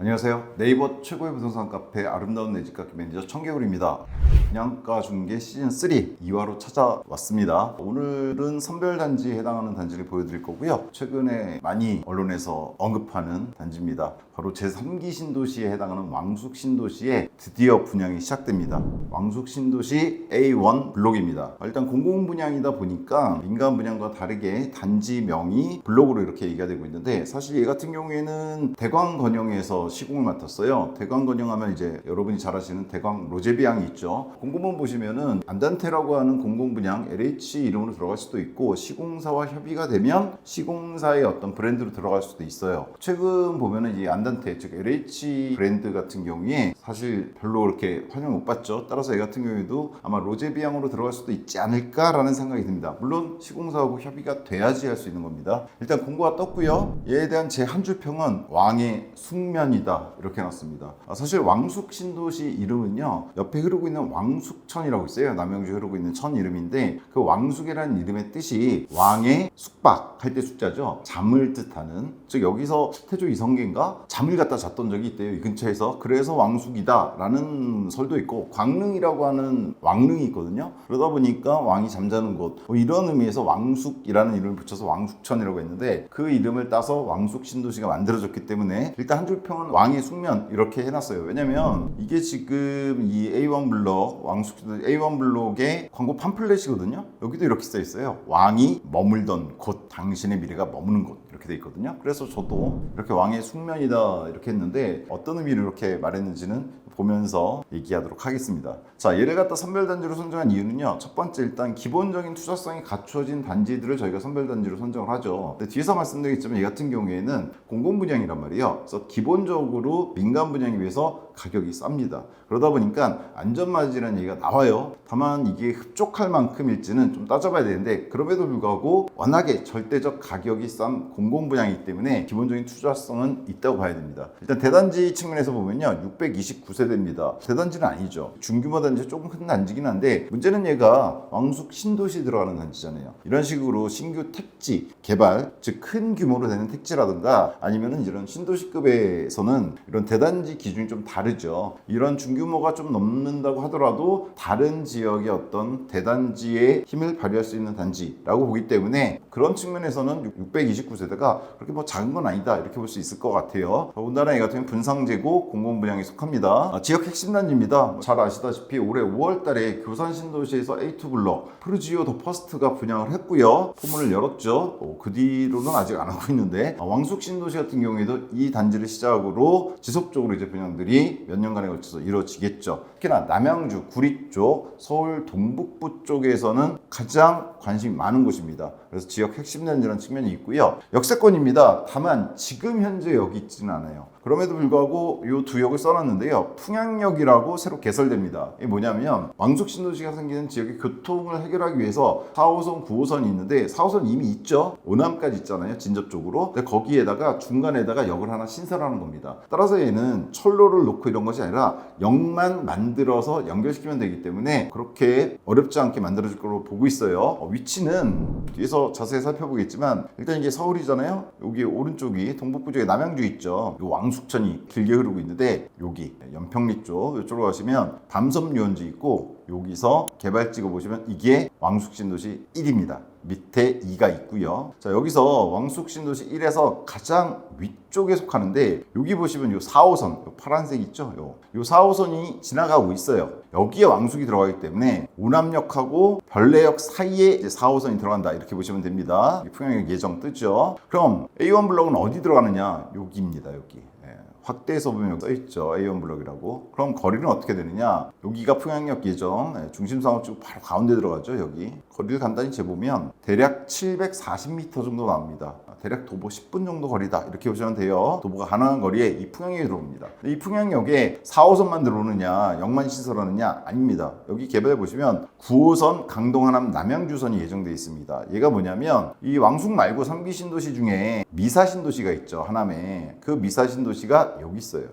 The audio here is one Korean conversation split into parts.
안녕하세요. 네이버 최고의 부동산 카페 아름다운 내 집 갖기 매니저 청개구리입니다. 분양가 중개 시즌3 2화로 찾아왔습니다. 오늘은 선별단지에 해당하는 단지를 보여드릴 거고요. 최근에 많이 언론에서 언급하는 단지입니다. 바로 제3기 신도시에 해당하는 왕숙 신도시에 드디어 분양이 시작됩니다. 왕숙 신도시 A1 블록입니다. 일단 공공분양이다 보니까 민간 분양과 다르게 단지명이 블록으로 이렇게 얘기가 되고 있는데, 사실 얘 같은 경우에는 대광건영에서 시공을 맡았어요. 대광건영하면 이제 여러분이 잘 아시는 대광 로제비앙이 있죠. 공고문 보시면은 안단테라고 하는 공공분양 LH 이름으로 들어갈 수도 있고, 시공사와 협의가 되면 시공사의 어떤 브랜드로 들어갈 수도 있어요. 최근 보면은 이 안단테, 즉 LH 브랜드 같은 경우에 사실 별로 그렇게 환영 못 받죠. 따라서 얘 같은 경우에도 아마 로제비앙으로 들어갈 수도 있지 않을까라는 생각이 듭니다. 물론 시공사하고 협의가 돼야지 할 수 있는 겁니다. 일단 공고가 떴고요. 얘에 대한 제 한 줄 평은 왕의 숙면이다 이렇게 해놨습니다. 사실 왕숙 신도시 이름은요, 옆에 흐르고 있는 왕숙천이라고 있어요. 남양주에 흐르고 있는 천 이름인데, 그 왕숙이라는 이름의 뜻이 왕의 숙박 할 때 숙자죠. 잠을 뜻하는, 즉 여기서 태조 이성계인가 잠을 갖다 잤던 적이 있대요, 이 근처에서. 그래서 왕숙이다 라는 설도 있고, 광릉이라고 하는 왕릉이 있거든요. 그러다 보니까 왕이 잠자는 곳, 이런 의미에서 왕숙이라는 이름을 붙여서 왕숙천이라고 했는데, 그 이름을 따서 왕숙 신도시가 만들어졌기 때문에 일단 한 줄 평은 왕의 숙면 이렇게 해놨어요. 왜냐면 이게 지금 이 A1 블록, 왕숙 신도시 A1 블록의 광고 팜플렛이거든요. 여기도 이렇게 써 있어요. 왕이 머물던 곳, 당신의 미래가 머무는 곳, 이렇게 돼 있거든요. 그래서 저도 이렇게 왕의 숙면이다 이렇게 했는데, 어떤 의미로 이렇게 말했는지는 보면서 얘기하도록 하겠습니다. 자, 얘를 갖다 선별단지로 선정한 이유는요, 첫 번째, 일단 기본적인 투자성이 갖추어진 단지들을 저희가 선별단지로 선정을 하죠. 근데 뒤에서 말씀드리겠지만 얘 같은 경우에는 공공분양이란 말이에요. 그래서 기본적으로 민간 분양에 비해서 가격이 쌉니다. 그러다 보니까 안전마진이라는 얘기가 나와요. 다만 이게 흡족할 만큼일지는 좀 따져봐야 되는데, 그럼에도 불구하고 워낙에 절대적 가격이 싼 공공분양이기 때문에 기본적인 투자성은 있다고 봐야 됩니다. 일단 대단지 측면에서 보면요, 629세대입니다. 대단지는 아니죠. 중규모 단지, 조금 큰 단지긴 한데, 문제는 얘가 왕숙 신도시 들어가는 단지잖아요. 이런 식으로 신규 택지 개발, 즉 큰 규모로 되는 택지라든가 아니면은 이런 신도시급에서는 이런 대단지 기준이 좀 다르죠. 이런 중규모가 좀 넘는다고 하더라도 다른 지역의 어떤 대단지의 힘을 발휘할 수 있는 단지라고 보기 때문에, 그런 측면에서는 629세대가 그렇게 뭐 작은 건 아니다 이렇게 볼 수 있을 것 같아요. 더군다나 이 같은 경우는 분상제고 공공분양에 속합니다. 지역 핵심 단지입니다. 잘 아시다시피 올해 5월 달에 교산 신도시에서 A2 블록 프루지오 더 퍼스트가 분양을 했고요. 포문을 열었죠. 그 뒤로는 아직 안 하고 있는데, 왕숙 신도시 같은 경우에도 이 단지를 시작으로 지속적으로 이제 분양들이 몇 년간에 걸쳐서 이루어지겠죠. 특히나 남양주, 구리 쪽, 서울 동북부 쪽에서는 가장 관심이 많은 곳입니다. 그래서 지역 핵심 단지라는 측면이 있고요. 역세권입니다. 다만 지금 현재 여기 있지는 않아요. 그럼에도 불구하고 이 두 역을 써놨는데요, 풍양역이라고 새로 개설됩니다. 이게 뭐냐면, 왕숙 신도시가 생기는 지역의 교통을 해결하기 위해서 4호선, 9호선이 있는데, 4호선 이미 있죠. 오남까지 있잖아요, 진접 쪽으로. 근데 거기에다가 중간에다가 역을 하나 신설하는 겁니다. 따라서 얘는 철로를 놓고 이런 것이 아니라 역만 만들어서 연결시키면 되기 때문에 그렇게 어렵지 않게 만들어질 거로 보고 있어요. 위치는 뒤에서 자세히 살펴보겠지만, 일단 이게 서울이잖아요. 여기 오른쪽이 동북부 쪽에 남양주 있죠. 요 왕숙천이 길게 흐르고 있는데, 여기 연평리 쪽 이쪽으로 가시면 밤섬유원지 있고, 여기서 개발지가 보시면 이게 왕숙 신도시 1입니다. 밑에 2가 있고요. 자, 여기서 왕숙 신도시 1에서 가장 위쪽에 속하는데, 여기 보시면 요 4호선, 요 파란색 있죠? 요 4호선이 지나가고 있어요. 여기에 왕숙이 들어가기 때문에 오남역하고 별내역 사이에 이제 4호선이 들어간다 이렇게 보시면 됩니다. 풍양역 예정 뜨죠. 그럼 A1 블록은 어디 들어가느냐? 여기입니다. 여기. 확대해서 보면 여기 써있죠, A1 블록이라고. 그럼 거리는 어떻게 되느냐? 여기가 풍양역 예정 중심상업지구 바로 가운데 들어가죠. 여기 거리를 간단히 재보면 대략 740m 정도 나옵니다. 대략 도보 10분 정도 거리다 이렇게 보시면 돼요. 도보가 가능한 거리에 이 풍양역이 들어옵니다. 이 풍양역에 4호선만 들어오느냐, 역만 신설하느냐? 아닙니다. 여기 개발해 보시면 9호선 강동 하남 남양주선이 예정되어 있습니다. 얘가 뭐냐면, 이 왕숙 말고 3기 신도시 중에 미사 신도시가 있죠, 하남에. 그 미사 신도시가 여기 있어요.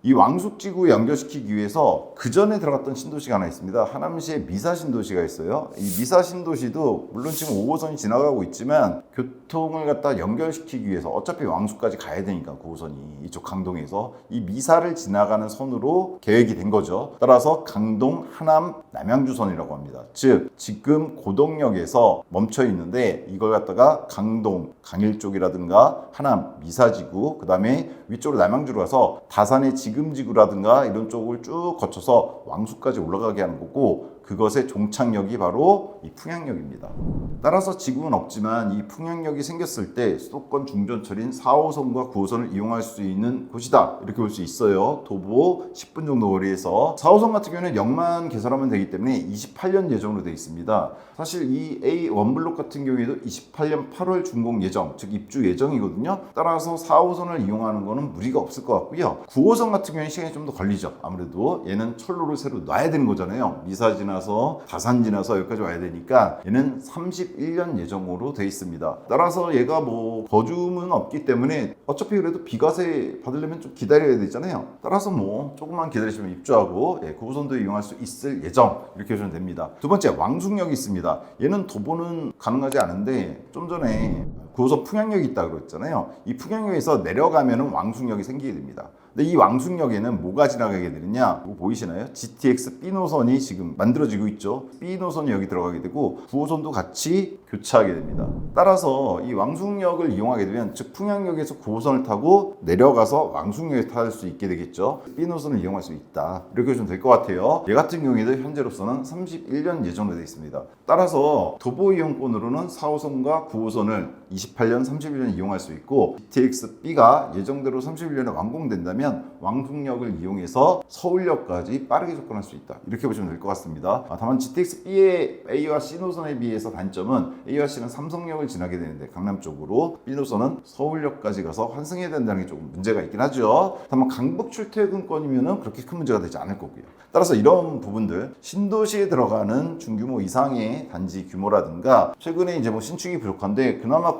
이 왕숙지구에 연결시키기 위해서 그 전에 들어갔던 신도시가 하나 있습니다. 하남시에 미사신도시가 있어요. 이 미사신도시도 물론 지금 5호선이 지나가고 있지만 교통을 갖다 연결시키기 위해서 어차피 왕숙까지 가야 되니까 9호선이 이쪽 강동에서 이 미사를 지나가는 선으로 계획이 된 거죠. 따라서 강동, 하남, 남양주선이라고 합니다. 즉 지금 고덕역에서 멈춰 있는데 이걸 갖다가 강동, 강일 쪽이라든가 하남, 미사지구, 그 다음에 위쪽으로 남양주로 가서 다산의 지금지구라든가 이런 쪽을 쭉 거쳐서 왕숙까지 올라가게 하는 거고, 그것의 종착역이 바로 이 풍양역입니다. 따라서 지금은 없지만 이 풍양역이 생겼을 때 수도권 중전철인 4호선과 9호선을 이용할 수 있는 곳이다, 이렇게 볼 수 있어요. 도보 10분 정도 거리에서. 4호선 같은 경우는 역만 개설하면 되기 때문에 28년 예정으로 되어 있습니다. 사실 이 A1블록 같은 경우에도 28년 8월 준공 예정, 즉 입주 예정이거든요. 따라서 4호선을 이용하는 거는 무리가 없을 것 같고요. 9호선 같은 경우에는 시간이 좀 더 걸리죠. 아무래도 얘는 철로를 새로 놔야 되는 거잖아요. 미사 지나서 다산 지나서 여기까지 와야 되니까 얘는 31년 예정으로 되어 있습니다. 따라서 얘가 뭐 거주는 없기 때문에 어차피 그래도 비과세 받으려면 좀 기다려야 되잖아요. 따라서 뭐 조금만 기다리시면 입주하고 9호선도 이용할 수 있을 예정, 이렇게 보시면 됩니다. 두 번째, 왕숙역이 있습니다. 얘는 도보는 가능하지 않은데 좀 전에 9호선 풍양역이 있다고 그랬잖아요. 이 풍양역에서 내려가면 왕숙역이 생기게 됩니다. 근데 이 왕숙역에는 뭐가 지나가게 되느냐, 이거 보이시나요? GTX B 노선이 지금 만들어지고 있죠. B 노선이 여기 들어가게 되고 9호선도 같이 교차하게 됩니다. 따라서 이 왕숙역을 이용하게 되면, 즉 풍양역에서 9호선을 타고 내려가서 왕숙역에 탈 수 있게 되겠죠. B 노선을 이용할 수 있다, 이렇게 보시면 될 것 같아요. 얘 같은 경우에도 현재로서는 31년 예정으로 되어 있습니다. 따라서 도보 이용권으로는 4호선과 9호선을 28년, 31년 이용할 수 있고, GTX B가 예정대로 31년에 완공된다면 왕숙역을 이용해서 서울역까지 빠르게 접근할 수 있다, 이렇게 보시면 될 것 같습니다. 다만 GTX B의 A와 C 노선에 비해서 단점은 A와 C는 삼성역을 지나게 되는데 강남 쪽으로, B 노선은 서울역까지 가서 환승해야 된다는 게 조금 문제가 있긴 하죠. 다만 강북 출퇴근권이면 그렇게 큰 문제가 되지 않을 거고요. 따라서 이런 부분들, 신도시에 들어가는 중규모 이상의 단지 규모라든가, 최근에 이제 뭐 신축이 부족한데 그나마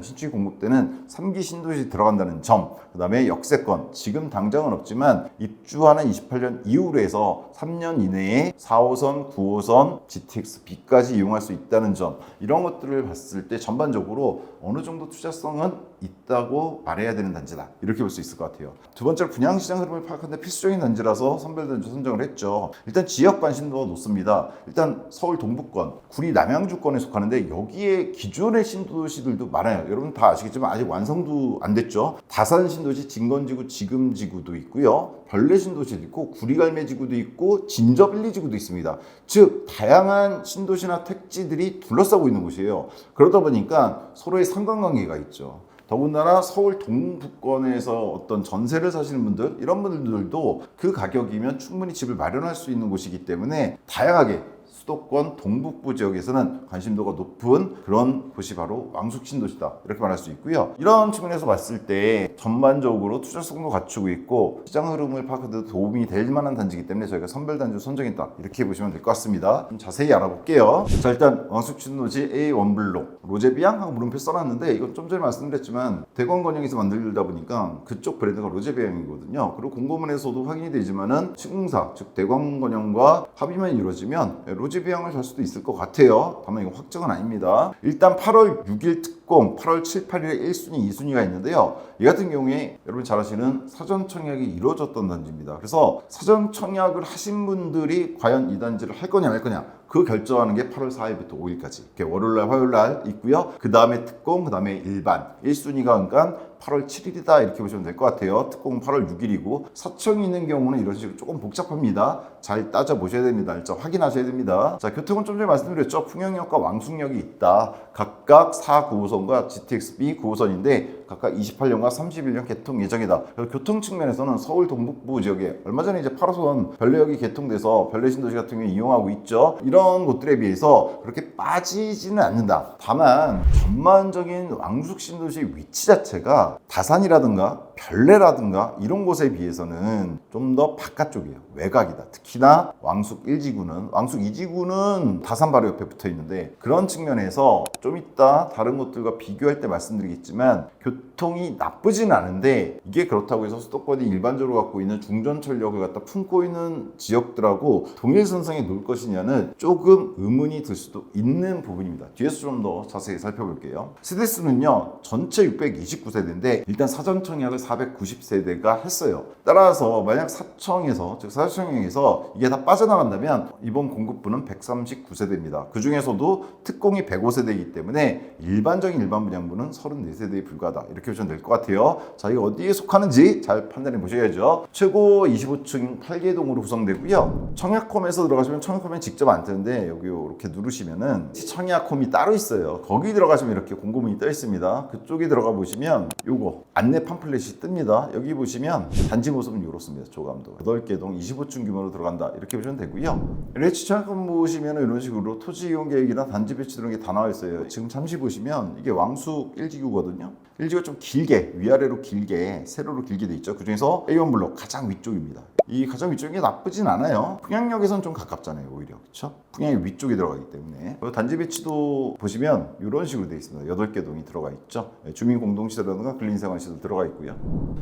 신축이 공급되는 3기 신도시 들어간다는 점, 그 다음에 역세권, 지금 당장은 없지만 입주하는 28년 이후로 해서 3년 이내에 4호선, 9호선, GTX B까지 이용할 수 있다는 점, 이런 것들을 봤을 때 전반적으로 어느 정도 투자성은 있다고 말해야 되는 단지다, 이렇게 볼 수 있을 것 같아요. 두 번째로 분양시장 흐름을 파악하는 데 필수적인 단지라서 선별단지 선정을 했죠. 일단 지역 관심도가 높습니다. 일단 서울 동부권, 구리 남양주권에 속하는데 여기에 기존의 신도시들도 많아요. 여러분 다 아시겠지만 아직 완성도 안 됐죠. 다산 신도시, 진건지구, 지금지구도 있고요. 별내 신도시도 있고, 구리갈매지구도 있고, 진접 1, 2지구도 있습니다. 즉 다양한 신도시나 택지들이 둘러싸고 있는 곳이에요. 그러다 보니까 서로의 상관관계가 있죠. 더군다나 서울 동부권에서 어떤 전세를 사시는 분들, 이런 분들도 그 가격이면 충분히 집을 마련할 수 있는 곳이기 때문에 다양하게 수도권 동북부 지역에서는 관심도가 높은 그런 곳이 바로 왕숙신도시다, 이렇게 말할 수 있고요. 이런 측면에서 봤을 때 전반적으로 투자성도 갖추고 있고 시장 흐름을 파악하는 데 도움이 될 만한 단지이기 때문에 저희가 선별단지로 선정했다, 이렇게 보시면 될 것 같습니다. 좀 자세히 알아볼게요. 자, 일단 왕숙신도시 A1블록 로제비앙하고 물음표 써놨는데, 이건 좀 전에 말씀드렸지만 대건건영에서 만들다 보니까 그쪽 브랜드가 로제비앙이거든요. 그리고 공고문에서도 확인이 되지만은 시공사, 즉 대건건영과 합의만 이루어지면 로제비앙을 살 수도 있을 것 같아요. 다만 이건 확정은 아닙니다. 일단 8월 6일 특공, 8월 7, 8일에 1순위, 2순위가 있는데요. 이 같은 경우에 여러분 잘 아시는 사전 청약이 이루어졌던 단지입니다. 그래서 사전 청약을 하신 분들이 과연 이 단지를 할 거냐 말 거냐, 그 결정하는 게 8월 4일부터 5일까지 이렇게 월요일날 화요일날 있고요. 그 다음에 특공, 그 다음에 일반 1순위가 그러니까 8월 7일이다, 이렇게 보시면 될 것 같아요. 특공은 8월 6일이고 사청이 있는 경우는 이런 식으로 조금 복잡합니다. 잘 따져보셔야 됩니다. 날짜 확인하셔야 됩니다. 자, 교통은 좀 전에 말씀드렸죠. 풍영역과 왕숙역이 있다. 각각 4, 9호선과 GTX-B 9호선인데 각각 28년과 31년 개통 예정이다. 교통 측면에서는 서울 동북부 지역에 얼마 전에 이제 8호선 별내역이 개통돼서 별내신도시 같은 경우 이용하고 있죠. 이런 곳들에 비해서 그렇게 빠지지는 않는다. 다만 전반적인 왕숙신도시 위치 자체가 다산이라든가 별내라든가 이런 곳에 비해서는 좀 더 바깥쪽이에요. 외곽이다. 특히나 왕숙 1지구는, 왕숙 2지구는 다산 바로 옆에 붙어 있는데, 그런 측면에서 좀 이따 다른 곳들과 비교할 때 말씀드리겠지만 교통이 나쁘진 않은데, 이게 그렇다고 해서 수도권이 일반적으로 갖고 있는 중전철역을 갖다 품고 있는 지역들하고 동일선상에 놓을 것이냐는 조금 의문이 들 수도 있는 부분입니다. 뒤에서 좀 더 자세히 살펴볼게요. 세대수는요, 전체 629세대인데 일단 사전 청약을 490세대가 했어요. 따라서 만약 사청에서, 즉 사전청약에서 이게 다 빠져나간다면 이번 공급분은 139세대입니다. 그 중에서도 특공이 105세대이기 때문에 일반적인 일반 분양분은 34세대에 불과하다, 이렇게 보시면 될 것 같아요. 자, 이게 어디에 속하는지 잘 판단해 보셔야죠. 최고 25층 8개동으로 구성되고요. 청약홈에서 들어가시면, 청약홈에 직접 안 뜨는데 여기 이렇게 누르시면은 청약홈이 따로 있어요. 거기 들어가시면 이렇게 공고문이 떠 있습니다. 그쪽에 들어가 보시면 요거 안내 팜플렛이 뜹니다. 여기 보시면 단지 모습은 이렇습니다. 조감도 8개 동 25층 규모로 들어간다, 이렇게 보시면 되고요. 레치 청약홈 보시면 이런 식으로 토지 이용 계획이나 단지 배치 이런 게 다 나와 있어요. 지금 잠시 보시면 이게 왕숙 1지구거든요. 1지구가 좀 길게, 위아래로 길게, 세로로 길게 돼 있죠. 그 중에서 A1 블록 가장 위쪽입니다. 이 가장 위쪽이 나쁘진 않아요. 풍양역에선 좀 가깝잖아요, 오히려. 그렇죠? 풍양이 위쪽에 들어가기 때문에. 단지 배치도 보시면 이런 식으로 되어 있습니다. 8개 동이 들어가 있죠. 주민공동시설이라든가 근린생활시설 들어가 있고요.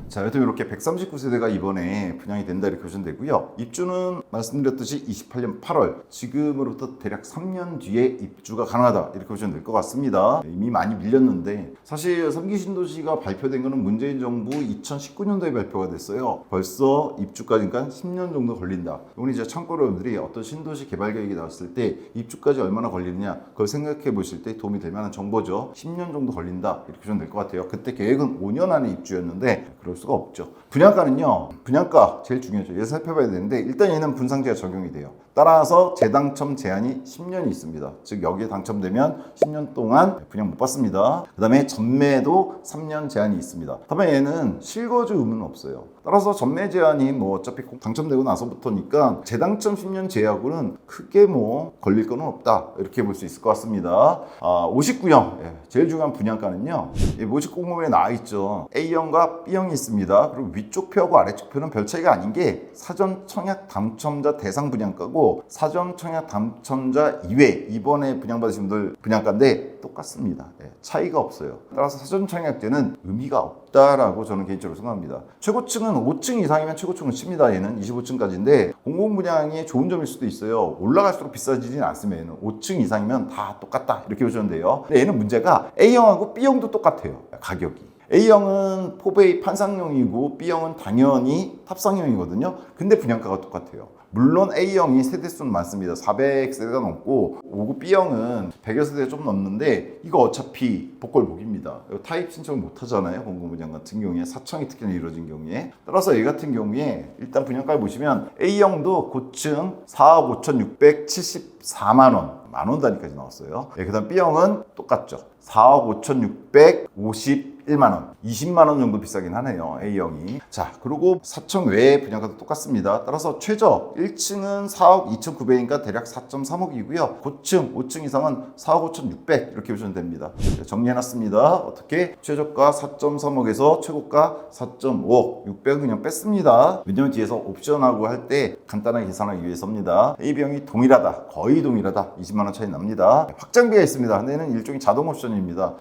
자, 여튼 이렇게 139세대가 이번에 분양이 된다, 이렇게 보시면 되고요. 입주는 말씀드렸듯이 28년 8월, 지금으로부터 대략 3년 뒤에 입주가 가능하다, 이렇게 보시면 될 것 같습니다. 이미 많이 밀렸는데, 사실 3기 신도시가 발표된 거는 문재인 정부 2019년도에 발표가 됐어요. 벌써 입주까지니까 10년 정도 걸린다. 이건 이제 참고로 여러분들이 어떤 신도시 개발 계획이 나왔을 때 입주까지 얼마나 걸리느냐, 그걸 생각해 보실 때 도움이 될 만한 정보죠. 10년 정도 걸린다, 이렇게 보시면 될 것 같아요. 그때 계획은 5년 안에 입주였는데 그럴 수가 없죠. 분양가는요, 분양가 제일 중요하죠. 얘 살펴봐야 되는데, 일단 얘는 분상제가 적용이 돼요. 따라서 재당첨 제한이 10년이 있습니다. 즉 여기에 당첨되면 10년 동안 분양 못 받습니다. 그 다음에 전매도 3년 제한이 있습니다. 다만 얘는 실거주 의무는 없어요. 따라서 전매 제한이 뭐 어차피 당첨되고 나서부터니까 재당첨 10년 제하고는 크게 뭐 걸릴 거는 없다, 이렇게 볼 수 있을 것 같습니다. 59형, 제일 중요한 분양가는요, 모집 공고문에 나와 있죠. A형과 B형이 있습니다. 그리고 위쪽 표하고 아래쪽 표는 별 차이가 아닌 게 사전 청약 당첨자 대상 분양가고 사전 청약 당첨자 이외 이번에 분양받으신 분들 분양가인데 똑같습니다. 차이가 없어요. 따라서 사전 청약 때는 의미가 없다라고 저는 개인적으로 생각합니다. 최고층은 5층 이상이면 최고층은 칩니다. 얘는 25층까지인데 공공분양이 좋은 점일 수도 있어요. 올라갈수록 비싸지진 않습니다. 얘는 5층 이상이면 다 똑같다, 이렇게 보시면 돼요. 근데 얘는 문제가 A형하고 B형도 똑같아요, 가격이. A형은 포베이 판상형이고 B형은 당연히 탑상형이거든요. 근데 분양가가 똑같아요. 물론 A형이 세대수는 많습니다. 400세대가 넘고, 59 B형은 100여 세대가 좀 넘는데 이거 어차피 복골복입니다. 타입 신청을 못 하잖아요, 공공분양 같은 경우에. 사청이 특히나 이루어진 경우에. 따라서 이 같은 경우에 일단 분양가를 보시면 A형도 고층 4억 5,674만 원, 만원 단위까지 나왔어요. 그 다음 B형은 똑같죠. 4억 5,651만 원, 20만 원 정도 비싸긴 하네요, A형이. 자, 그리고 사청 외에 분양가도 똑같습니다. 따라서 최저 1층은 4억 2,900이니까 대략 4.3억이고요. 고층 5층 이상은 4억 5,600, 이렇게 보시면 됩니다. 정리해놨습니다. 어떻게? 최저가 4.3억에서 최고가 4.5억, 600은 그냥 뺐습니다. 왜냐면 뒤에서 옵션하고 할 때 간단하게 계산하기 위해서입니다. A형이 동일하다, 거의 동일하다, 20만 원 차이 납니다. 확장비가 있습니다. 근데 얘는 일종의 자동 옵션입니다.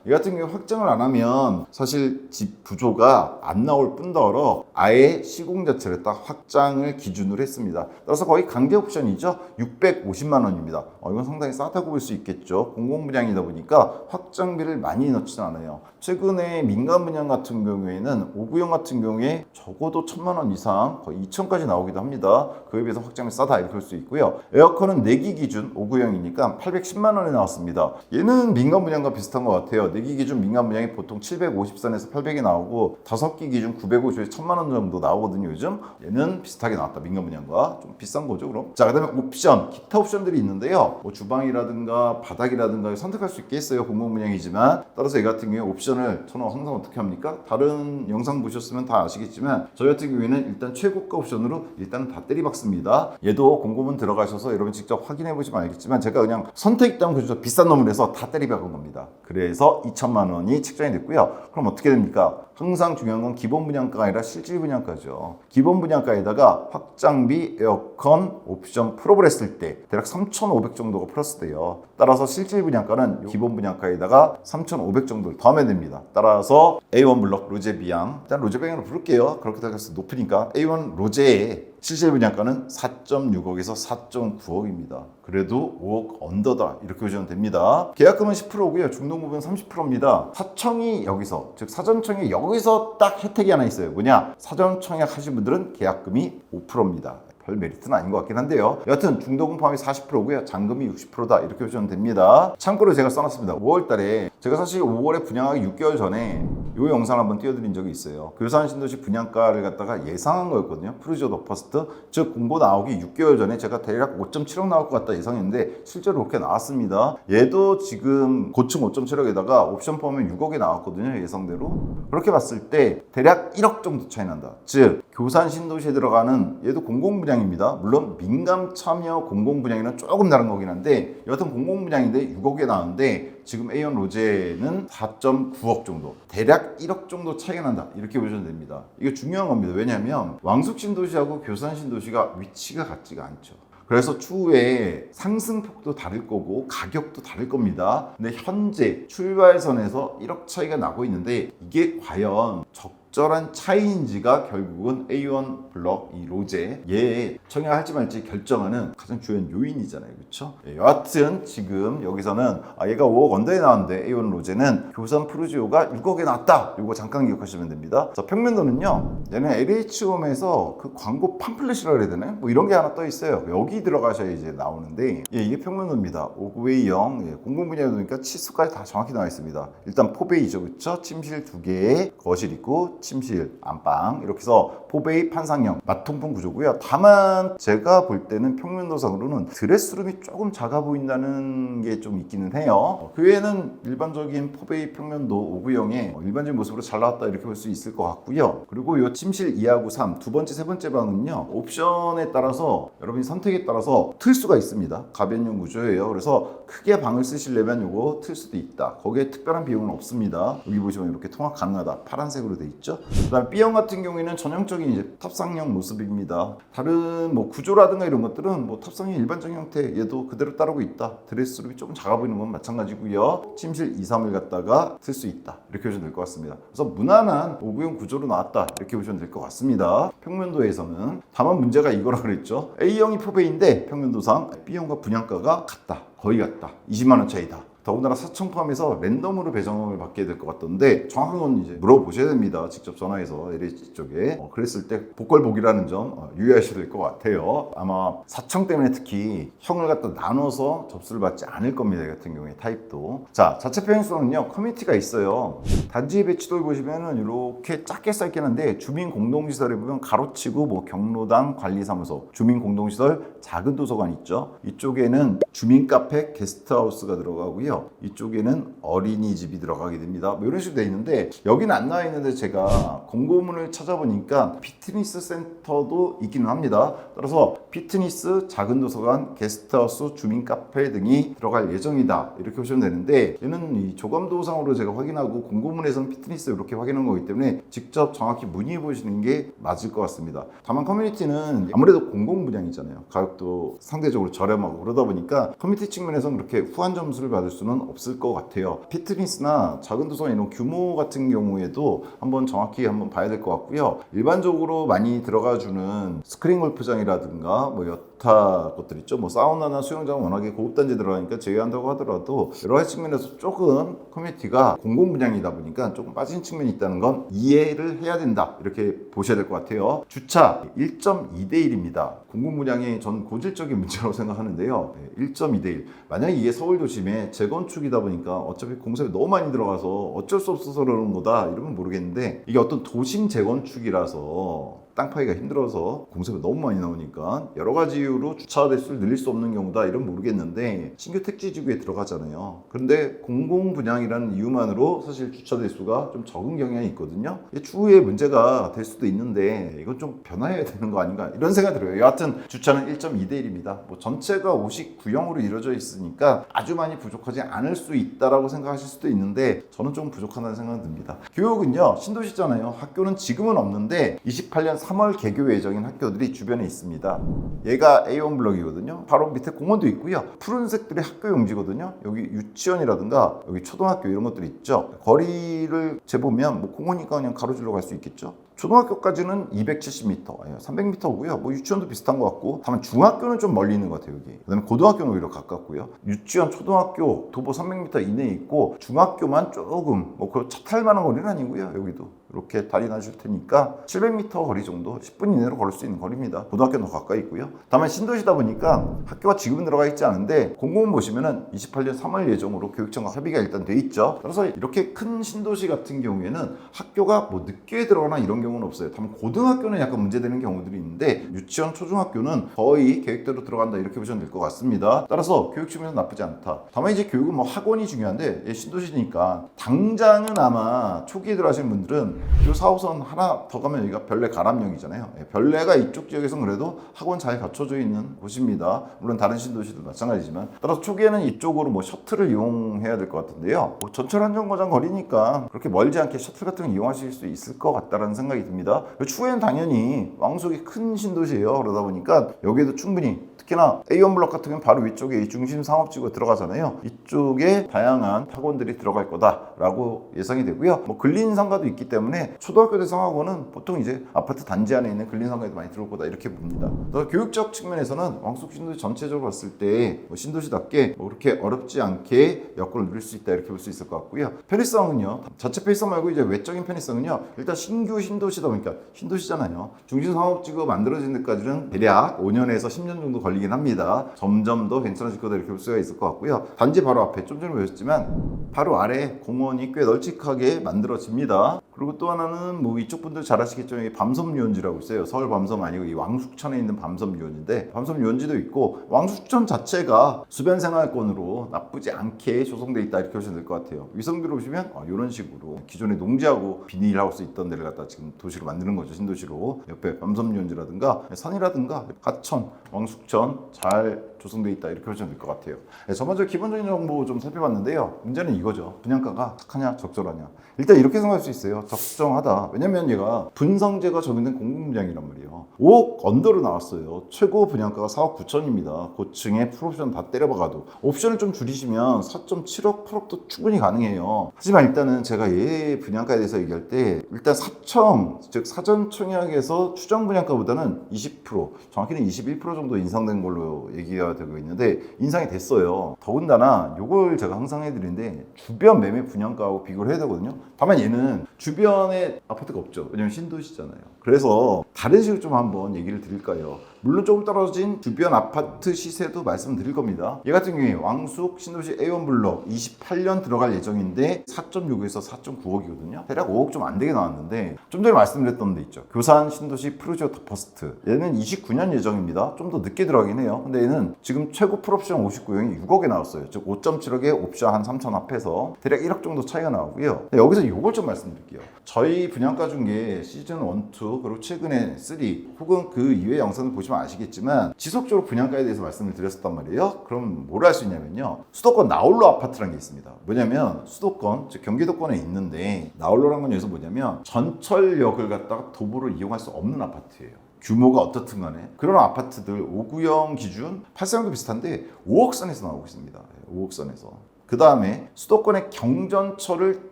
이 같은 경우 확장을 안 하면 사실 집 구조가 안 나올 뿐더러 아예 시공 자체를 딱 확장을 기준으로 했습니다. 따라서 거의 강제 옵션이죠. 650만 원입니다. 이건 상당히 싸다고 볼 수 있겠죠. 공공분양이다 보니까 확장비를 많이 넣지는 않아요. 최근에 민간 분양 같은 경우에는 5구형 같은 경우에 적어도 1,000만 원 이상, 거의 2,000까지 나오기도 합니다. 그에 비해서 확장비 싸다, 이렇게 볼 수 있고요. 에어컨은 4기 기준 5구형이니까 810만 원에 나왔습니다. 얘는 민간 분양과 비슷한 것 같아요. 4기 기준 민간 분양이 보통 750선에서 800이 나오고 5기 기준 950에서 1,000만 원 정도 나오거든요, 요즘. 얘는 비슷하게 나왔다, 민간 분양과. 좀 비싼 거죠, 그럼. 자, 그 다음에 옵션, 기타 옵션들이 있는데요. 뭐 주방이라든가 바닥이라든가 선택할 수 있게 했어요, 공공분양이지만. 따라서 이 같은 경우에 옵션을 저는 항상 어떻게 합니까? 다른 영상 보셨으면 다 아시겠지만 저희 같은 경우에는 일단 최고가 옵션으로 일단은 다 때리박습니다. 얘도 공고문 들어가셔서 여러분 직접 확인해 보시면 알겠지만, 제가 그냥 그냥 선택 있다면 그저 비싼 놈을 해서 다 때리박은 겁니다. 그래서 2천만 원이 책정이 됐고요. 그럼 어떻게 됩니까? 항상 중요한 건 기본 분양가가 아니라 실질 분양가죠. 기본 분양가에다가 확장비, 에어컨, 옵션 풀업을 했을 때 대략 3,500 정도가 플러스 돼요. 따라서 실질 분양가는 기본 분양가에다가 3,500 정도를 더하면 됩니다. 따라서 A1 블럭 로제비앙, 일단 로제비앙으로 부를게요. 그렇게 생각해서 높으니까 A1 로제의 실질 분양가는 4.6억에서 4.9억입니다. 그래도 5억 언더다 이렇게 보시면 됩니다. 계약금은 10%고요. 중도금은 30%입니다. 사청이 여기서, 즉 사전청약 여기서 딱 혜택이 하나 있어요. 뭐냐? 사전청약 하신 분들은 계약금이 5%입니다. 별 메리트는 아닌 것 같긴 한데요. 여하튼 중도금 포함이 40%고요. 잔금이 60%다 이렇게 보시면 됩니다. 참고로 제가 써놨습니다. 5월 달에 제가 사실 5월에 분양하기 6개월 전에 이 영상을 한번 띄워드린 적이 있어요. 교산 신도시 분양가를 갖다가 예상한 거였거든요. 프루지오 더 퍼스트, 즉 공고 나오기 6개월 전에 제가 대략 5.7억 나올 것 같다 예상했는데 실제로 그렇게 나왔습니다. 얘도 지금 고층 5.7억에다가 옵션 포함하면 6억에 나왔거든요. 예상대로. 그렇게 봤을 때 대략 1억 정도 차이 난다. 즉 교산 신도시에 들어가는 얘도 공공분양입니다. 물론 민간 참여 공공분양에는 조금 다른 거긴 한데 여하튼 공공분양인데 6억에 나왔는데 지금 A1 로제는 4.9억 정도, 대략 1억 정도 차이가 난다 이렇게 보시면 됩니다. 이게 중요한 겁니다. 왜냐하면 왕숙 신도시하고 교산 신도시가 위치가 같지가 않죠. 그래서 추후에 상승폭도 다를 거고 가격도 다를 겁니다. 근데 현재 출발선에서 1억 차이가 나고 있는데 이게 과연 적절한 차이인지가 결국은 A1 블럭 이 로제 얘 청약할지 말지 결정하는 가장 중요한 요인이잖아요. 그렇죠? 여하튼 지금 여기서는 얘가 5억 언더에 나왔는데 A1 로제는 교산 프루지오가 6억에 나왔다. 이거 잠깐 기억하시면 됩니다. 자, 평면도는요. 얘는 LH홈에서 그 광고 팜플렛이라고 해야 되나요? 뭐 이런 게 하나 떠 있어요. 여기 들어가셔야 이제 나오는데 이게 평면도입니다. 오그웨이형 공공분야도니까 치수까지 다 정확히 나와 있습니다. 일단 포베이죠. 그렇죠? 침실 2개에 거실 있고 침실, 안방 이렇게 해서 포베이 판상형 마통풍 구조고요. 다만 제가 볼 때는 평면도상으로는 드레스룸이 조금 작아 보인다는 게 좀 있기는 해요. 그 외에는 일반적인 포베이 평면도 오구형의 일반적인 모습으로 잘 나왔다 이렇게 볼 수 있을 것 같고요. 그리고 이 침실 2하고 3 두 번째, 세 번째 방은요. 옵션에 따라서 여러분이 선택에 따라서 틀 수가 있습니다. 가변형 구조예요. 그래서 크게 방을 쓰시려면 요거 틀 수도 있다. 거기에 특별한 비용은 없습니다. 여기 보시면 이렇게 통합 가능하다. 파란색으로 돼 있죠. 그다음 B형 같은 경우에는 전형적인 이제 탑상형 모습입니다. 다른 뭐 구조라든가 이런 것들은 뭐 탑상형 일반적인 형태 얘도 그대로 따르고 있다. 드레스룸이 조금 작아 보이는 건 마찬가지고요. 침실 2, 3을 갖다가 틀 수 있다. 이렇게 보시면 될 것 같습니다. 그래서 무난한 오구형 구조로 나왔다. 이렇게 보시면 될 것 같습니다. 평면도에서는 다만 문제가 이거라 그랬죠. A형이 포베이인데 평면도상 B형과 분양가가 같다. 거의 같다. 20만 원 차이다. 더군다나 사청 포함해서 랜덤으로 배정을 받게 될 것 같던데 정확한 건 이제 물어보셔야 됩니다. 직접 전화해서 LH 쪽에 그랬을 때 복걸복이라는 점 유의하셔야 될 것 같아요. 아마 사청 때문에 특히 형을 갖다 나눠서 접수를 받지 않을 겁니다. 이 같은 경우에 타입도. 자, 자체 평형수는요 커뮤니티가 있어요. 단지 배치도를 보시면은 이렇게 작게 쌓이긴 한데 주민 공동시설에 보면 가로치고 뭐 경로당 관리사무소, 주민 공동시설 작은 도서관 있죠. 이쪽에는 주민 카페 게스트하우스가 들어가고요. 이쪽에는 어린이집이 들어가게 됩니다. 뭐 이런 식으로 되어 있는데 여기는 안 나와 있는데 제가 공고문을 찾아보니까 피트니스 센터도 있기는 합니다. 따라서 피트니스, 작은 도서관, 게스트하우스, 주민 카페 등이 들어갈 예정이다. 이렇게 보시면 되는데 얘는 이 조감도상으로 제가 확인하고 공고문에서는 피트니스 이렇게 확인한 거기 때문에 직접 정확히 문의해 보시는 게 맞을 것 같습니다. 다만 커뮤니티는 아무래도 공공분양이잖아요. 가격도 상대적으로 저렴하고 그러다 보니까 커뮤니티 측면에서는 그렇게 후한 점수를 받을 수는 없을 것 같아요. 피트니스나 작은 도서관 이런 규모 같은 경우에도 한번 정확히 한번 봐야 될 것 같고요. 일반적으로 많이 들어가주는 스크린 골프장이라든가 뭐 여타 것들 있죠. 뭐 사우나나 수영장은 워낙에 고급 단지 들어가니까 제외한다고 하더라도 여러 가지 측면에서 조금 커뮤니티가 공공분양이다 보니까 조금 빠진 측면이 있다는 건 이해를 해야 된다. 이렇게 보셔야 될 것 같아요. 주차 1.2대 1입니다. 공공분양이 전 고질적인 문제라고 생각하는데요. 1.2대 1. 만약에 이게 서울 도심에 재건축이다 보니까 어차피 공사비 너무 많이 들어가서 어쩔 수 없어서 그러는 거다 이러면 모르겠는데 이게 어떤 도심 재건축이라서 땅 파기가 힘들어서 공사가 너무 많이 나오니까 여러 가지 이유로 주차 대수를 늘릴 수 없는 경우다 이런 모르겠는데 신규 택지지구에 들어가잖아요. 그런데 공공 분양이라는 이유만으로 사실 주차 대수가 좀 적은 경향이 있거든요. 추후에 문제가 될 수도 있는데 이건 좀 변화해야 되는 거 아닌가 이런 생각이 들어요. 여하튼 주차는 1.2대 1입니다. 뭐 전체가 59형으로 이루어져 있으니까 아주 많이 부족하지 않을 수 있다라고 생각하실 수도 있는데 저는 좀 부족하다는 생각이 듭니다. 교육은요, 신도시잖아요. 학교는 지금은 없는데 28년 3월 개교 예정인 학교들이 주변에 있습니다. 얘가 A1 블럭이거든요. 바로 밑에 공원도 있고요. 푸른색들이 학교 용지거든요. 여기 유치원이라든가 여기 초등학교 이런 것들이 있죠. 거리를 재보면 뭐 공원이니까 그냥 가로질러 갈 수 있겠죠. 초등학교까지는 270m, 300m고요. 뭐 유치원도 비슷한 것 같고, 다만 중학교는 좀 멀리 있는 것 같아요, 여기. 그다음에 고등학교는 오히려 가깝고요. 유치원, 초등학교 도보 300m 이내에 있고, 중학교만 조금 뭐 차 탈 만한 거리는 아니고요, 여기도. 이렇게 다리 놔줄 테니까 700m 거리 정도 10분 이내로 걸을 수 있는 거리입니다. 고등학교는 더 가까이 있고요. 다만 신도시다 보니까 학교가 지금은 들어가 있지 않은데 공공은 보시면은 28년 3월 예정으로 교육청과 협의가 일단 돼 있죠. 그래서 이렇게 큰 신도시 같은 경우에는 학교가 뭐 늦게 들어가나 이런 경우는 없어요. 다만 고등학교는 약간 문제되는 경우들이 있는데 유치원, 초중학교는 거의 계획대로 들어간다 이렇게 보시면 될 것 같습니다. 따라서 교육 측면에서 나쁘지 않다. 다만 이제 교육은 뭐 학원이 중요한데 신도시니까 당장은 아마 초기에 들어가시는 분들은 이 4호선 하나 더 가면 여기가 별내 가람역이잖아요. 별내가 이쪽 지역에서는 그래도 학원 잘 갖춰져 있는 곳입니다. 물론 다른 신도시도 마찬가지지만 따라서 초기에는 이쪽으로 뭐 셔틀을 이용해야 될 것 같은데요. 뭐 전철 한정거장 거리니까 그렇게 멀지 않게 셔틀 같은 거 이용하실 수 있을 것 같다라는 생각이 듭니다. 추후에는 당연히 왕숙이 큰 신도시예요. 그러다 보니까 여기에도 충분히 특히나 A1 블록 같은 경우는 바로 위쪽에 이 중심 상업지구가 들어가잖아요. 이쪽에 다양한 학원들이 들어갈 거다라고 예상이 되고요. 뭐 근린상가도 있기 때문에 초등학교 대상학원은 보통 이제 아파트 단지 안에 있는 근린상가에도 많이 들어올 거다 이렇게 봅니다. 교육적 측면에서는 왕숙 신도시 전체적으로 봤을 때 뭐 신도시답게 뭐 그렇게 어렵지 않게 여건을 누릴 수 있다 이렇게 볼 수 있을 것 같고요. 편의성은요, 자체 편의성 말고 이제 외적인 편의성은요, 일단 신규 신도시다 보니까 신도시잖아요. 중심 상업지구가 만들어진 데까지는 대략 5년에서 10년 정도 걸리긴 합니다. 점점 더 괜찮아질 거다 이렇게 볼 수가 있을 것 같고요. 단지 바로 앞에 좀 전에 보셨지만 바로 아래 공원이 꽤 널찍하게 만들어집니다. 그리고 또 하나는 뭐 이쪽 분들 잘 아시겠죠. 여기 밤섬유원지라고 있어요. 서울 밤섬 아니고 이 왕숙천에 있는 밤섬유원지인데 밤섬유원지도 있고 왕숙천 자체가 수변생활권으로 나쁘지 않게 조성돼 있다 이렇게 보시면 될 것 같아요. 위성비로 보시면 이런 식으로 기존에 농지하고 비닐하우스 있던 데를 갖다 지금 도시로 만드는 거죠. 신도시로. 옆에 밤섬유원지라든가 산이라든가 하천, 왕숙천 잘 조성돼 있다 이렇게 보시면 될 것 같아요. 전반적으로 기본적인 정보 좀 살펴봤는데요. 문제는 이거죠. 분양가가 착하냐 적절하냐. 일단 이렇게 생각할 수 있어요. 적정하다. 왜냐면 얘가 분성제가 적용된 공공분양이란 말이에요. 5억 언더로 나왔어요. 최고 분양가가 4억 9천입니다. 고층에 풀옵션 다 때려박아도 옵션을 좀 줄이시면 4.7억, 8억도 충분히 가능해요. 하지만 일단은 제가 얘 분양가에 대해서 얘기할 때 일단 사청, 즉 사전청약에서 추정 분양가보다는 20%, 정확히는 21% 정도 인상된 걸로 얘기가 되고 있는데 인상이 됐어요. 더군다나 이걸 제가 항상 해드리는데 주변 매매 분양가하고 비교를 해야 되거든요. 다만 얘는 주변에 아파트가 없죠. 왜냐면 신도시잖아요. 그래서 다른 식으로 좀 한번 얘기를 드릴까요? 물론 조금 떨어진 주변 아파트 시세도 말씀드릴 겁니다. 얘 같은 경우에 왕숙 신도시 A1 블록 28년 들어갈 예정인데 4.6에서 4.9억이거든요. 대략 5억 좀 안 되게 나왔는데 좀 전에 말씀드렸던 데 있죠. 교산 신도시 프루지오 더퍼스트. 얘는 29년 예정입니다. 좀 더 늦게 들어가긴 해요. 근데 얘는 지금 최고 풀옵션 59형이 6억에 나왔어요. 즉 5.7억에 옵션 한 3천 합해서 대략 1억 정도 차이가 나오고요. 여기서 이걸 좀 말씀드릴게요. 저희 분양가 중에 시즌 1, 2 그리고 최근에 3 혹은 그 이외의 영상을 보시면 아시겠지만 지속적으로 분양가에 대해서 말씀을 드렸었단 말이에요. 그럼 뭘 할 수 있냐면요. 수도권 나홀로 아파트라는 게 있습니다. 뭐냐면 수도권, 즉 경기도권에 있는데 나홀로라는 건 여기서 뭐냐면 전철역을 갖다가 도보로 이용할 수 없는 아파트예요. 규모가 어떻든 간에 그런 아파트들 5구형 기준 8사형도 비슷한데 5억 선에서 나오고 있습니다. 5억 선에서. 그 다음에 수도권의 경전철을